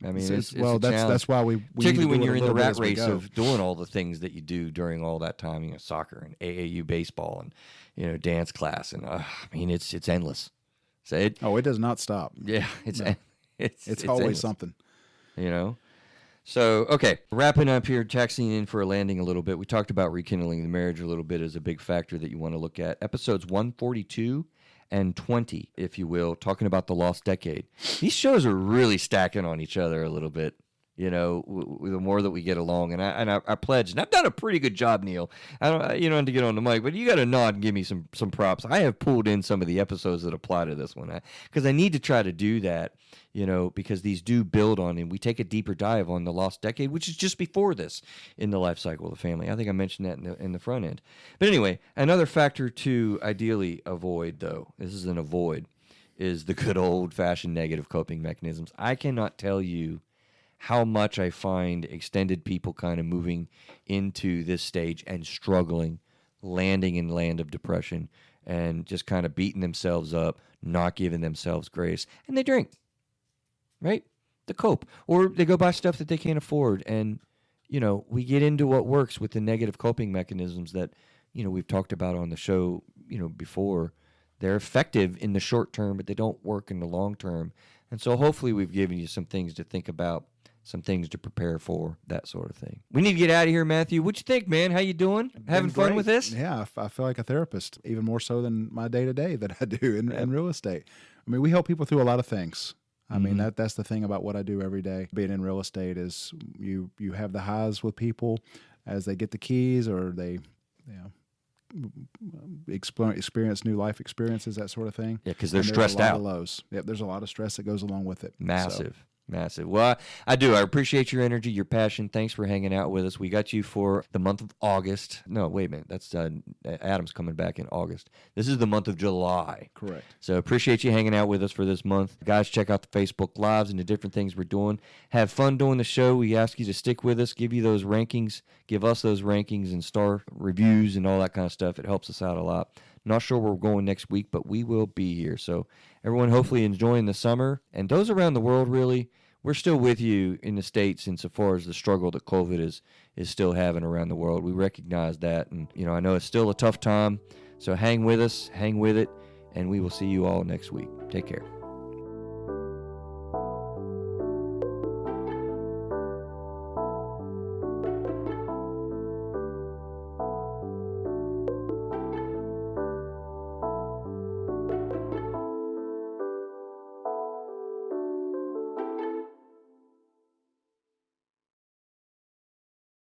I mean, it's a challenge. That's why we particularly when you're in the rat race race of doing all the things that you do during all that time, you know, soccer and AAU baseball and, you know, dance class, and I mean, it's endless. So it does not stop. Yeah, it's always endless, something. You know. So, okay, wrapping up here, taxiing in for a landing a little bit. We talked about rekindling the marriage a little bit as a big factor that you want to look at. Episodes 142 and 20, if you will, talking about the lost decade. These shows are really stacking on each other a little bit, you know, the more that we get along. And I pledge, and I've done a pretty good job, Neil. You don't have to get on the mic, but you got to nod and give me some props. I have pulled in some of the episodes that apply to this one because I need to try to do that, you know, because these do build on, and we take a deeper dive on the lost decade, which is just before this in the life cycle of the family. I think I mentioned that in the front end. But anyway, another factor to ideally avoid, though, this is an avoid, is the good old-fashioned negative coping mechanisms. I cannot tell you how much I find extended people kind of moving into this stage and struggling, landing in land of depression, and just kind of beating themselves up, not giving themselves grace. And they drink, right? To cope. Or they go buy stuff that they can't afford. And, you know, we get into what works with the negative coping mechanisms that, you know, we've talked about on the show, you know, before. They're effective in the short term, but they don't work in the long term. And so hopefully we've given you some things to think about, some things to prepare for, that sort of thing. We need to get out of here, Matthew. What you think, man? How you doing? Having fun with this? Yeah, I feel like a therapist, even more so than my day-to-day that I do in real estate. I mean, we help people through a lot of things. I mean, that's the thing about what I do every day. Being in real estate is you have the highs with people as they get the keys or they, experience new life experiences, that sort of thing. Yeah, because they're stressed out. There's a lot of lows. Yep, there's a lot of stress that goes along with it. Massive. Well, I do. I appreciate your energy, your passion. Thanks for hanging out with us. We got you for the month of August. No, wait a minute. That's Adam's coming back in August. This is the month of July. Correct. So appreciate you hanging out with us for this month. Guys, check out the Facebook Lives and the different things we're doing. Have fun doing the show. We ask you to stick with us, give you those rankings, give us those rankings and star reviews and all that kind of stuff. It helps us out a lot. Not sure where we're going next week, but we will be here. So everyone hopefully enjoying the summer. And those around the world, really, we're still with you in the States insofar as the struggle that COVID is still having around the world. We recognize that. And, you know, I know it's still a tough time. So hang with us, hang with it, and we will see you all next week. Take care.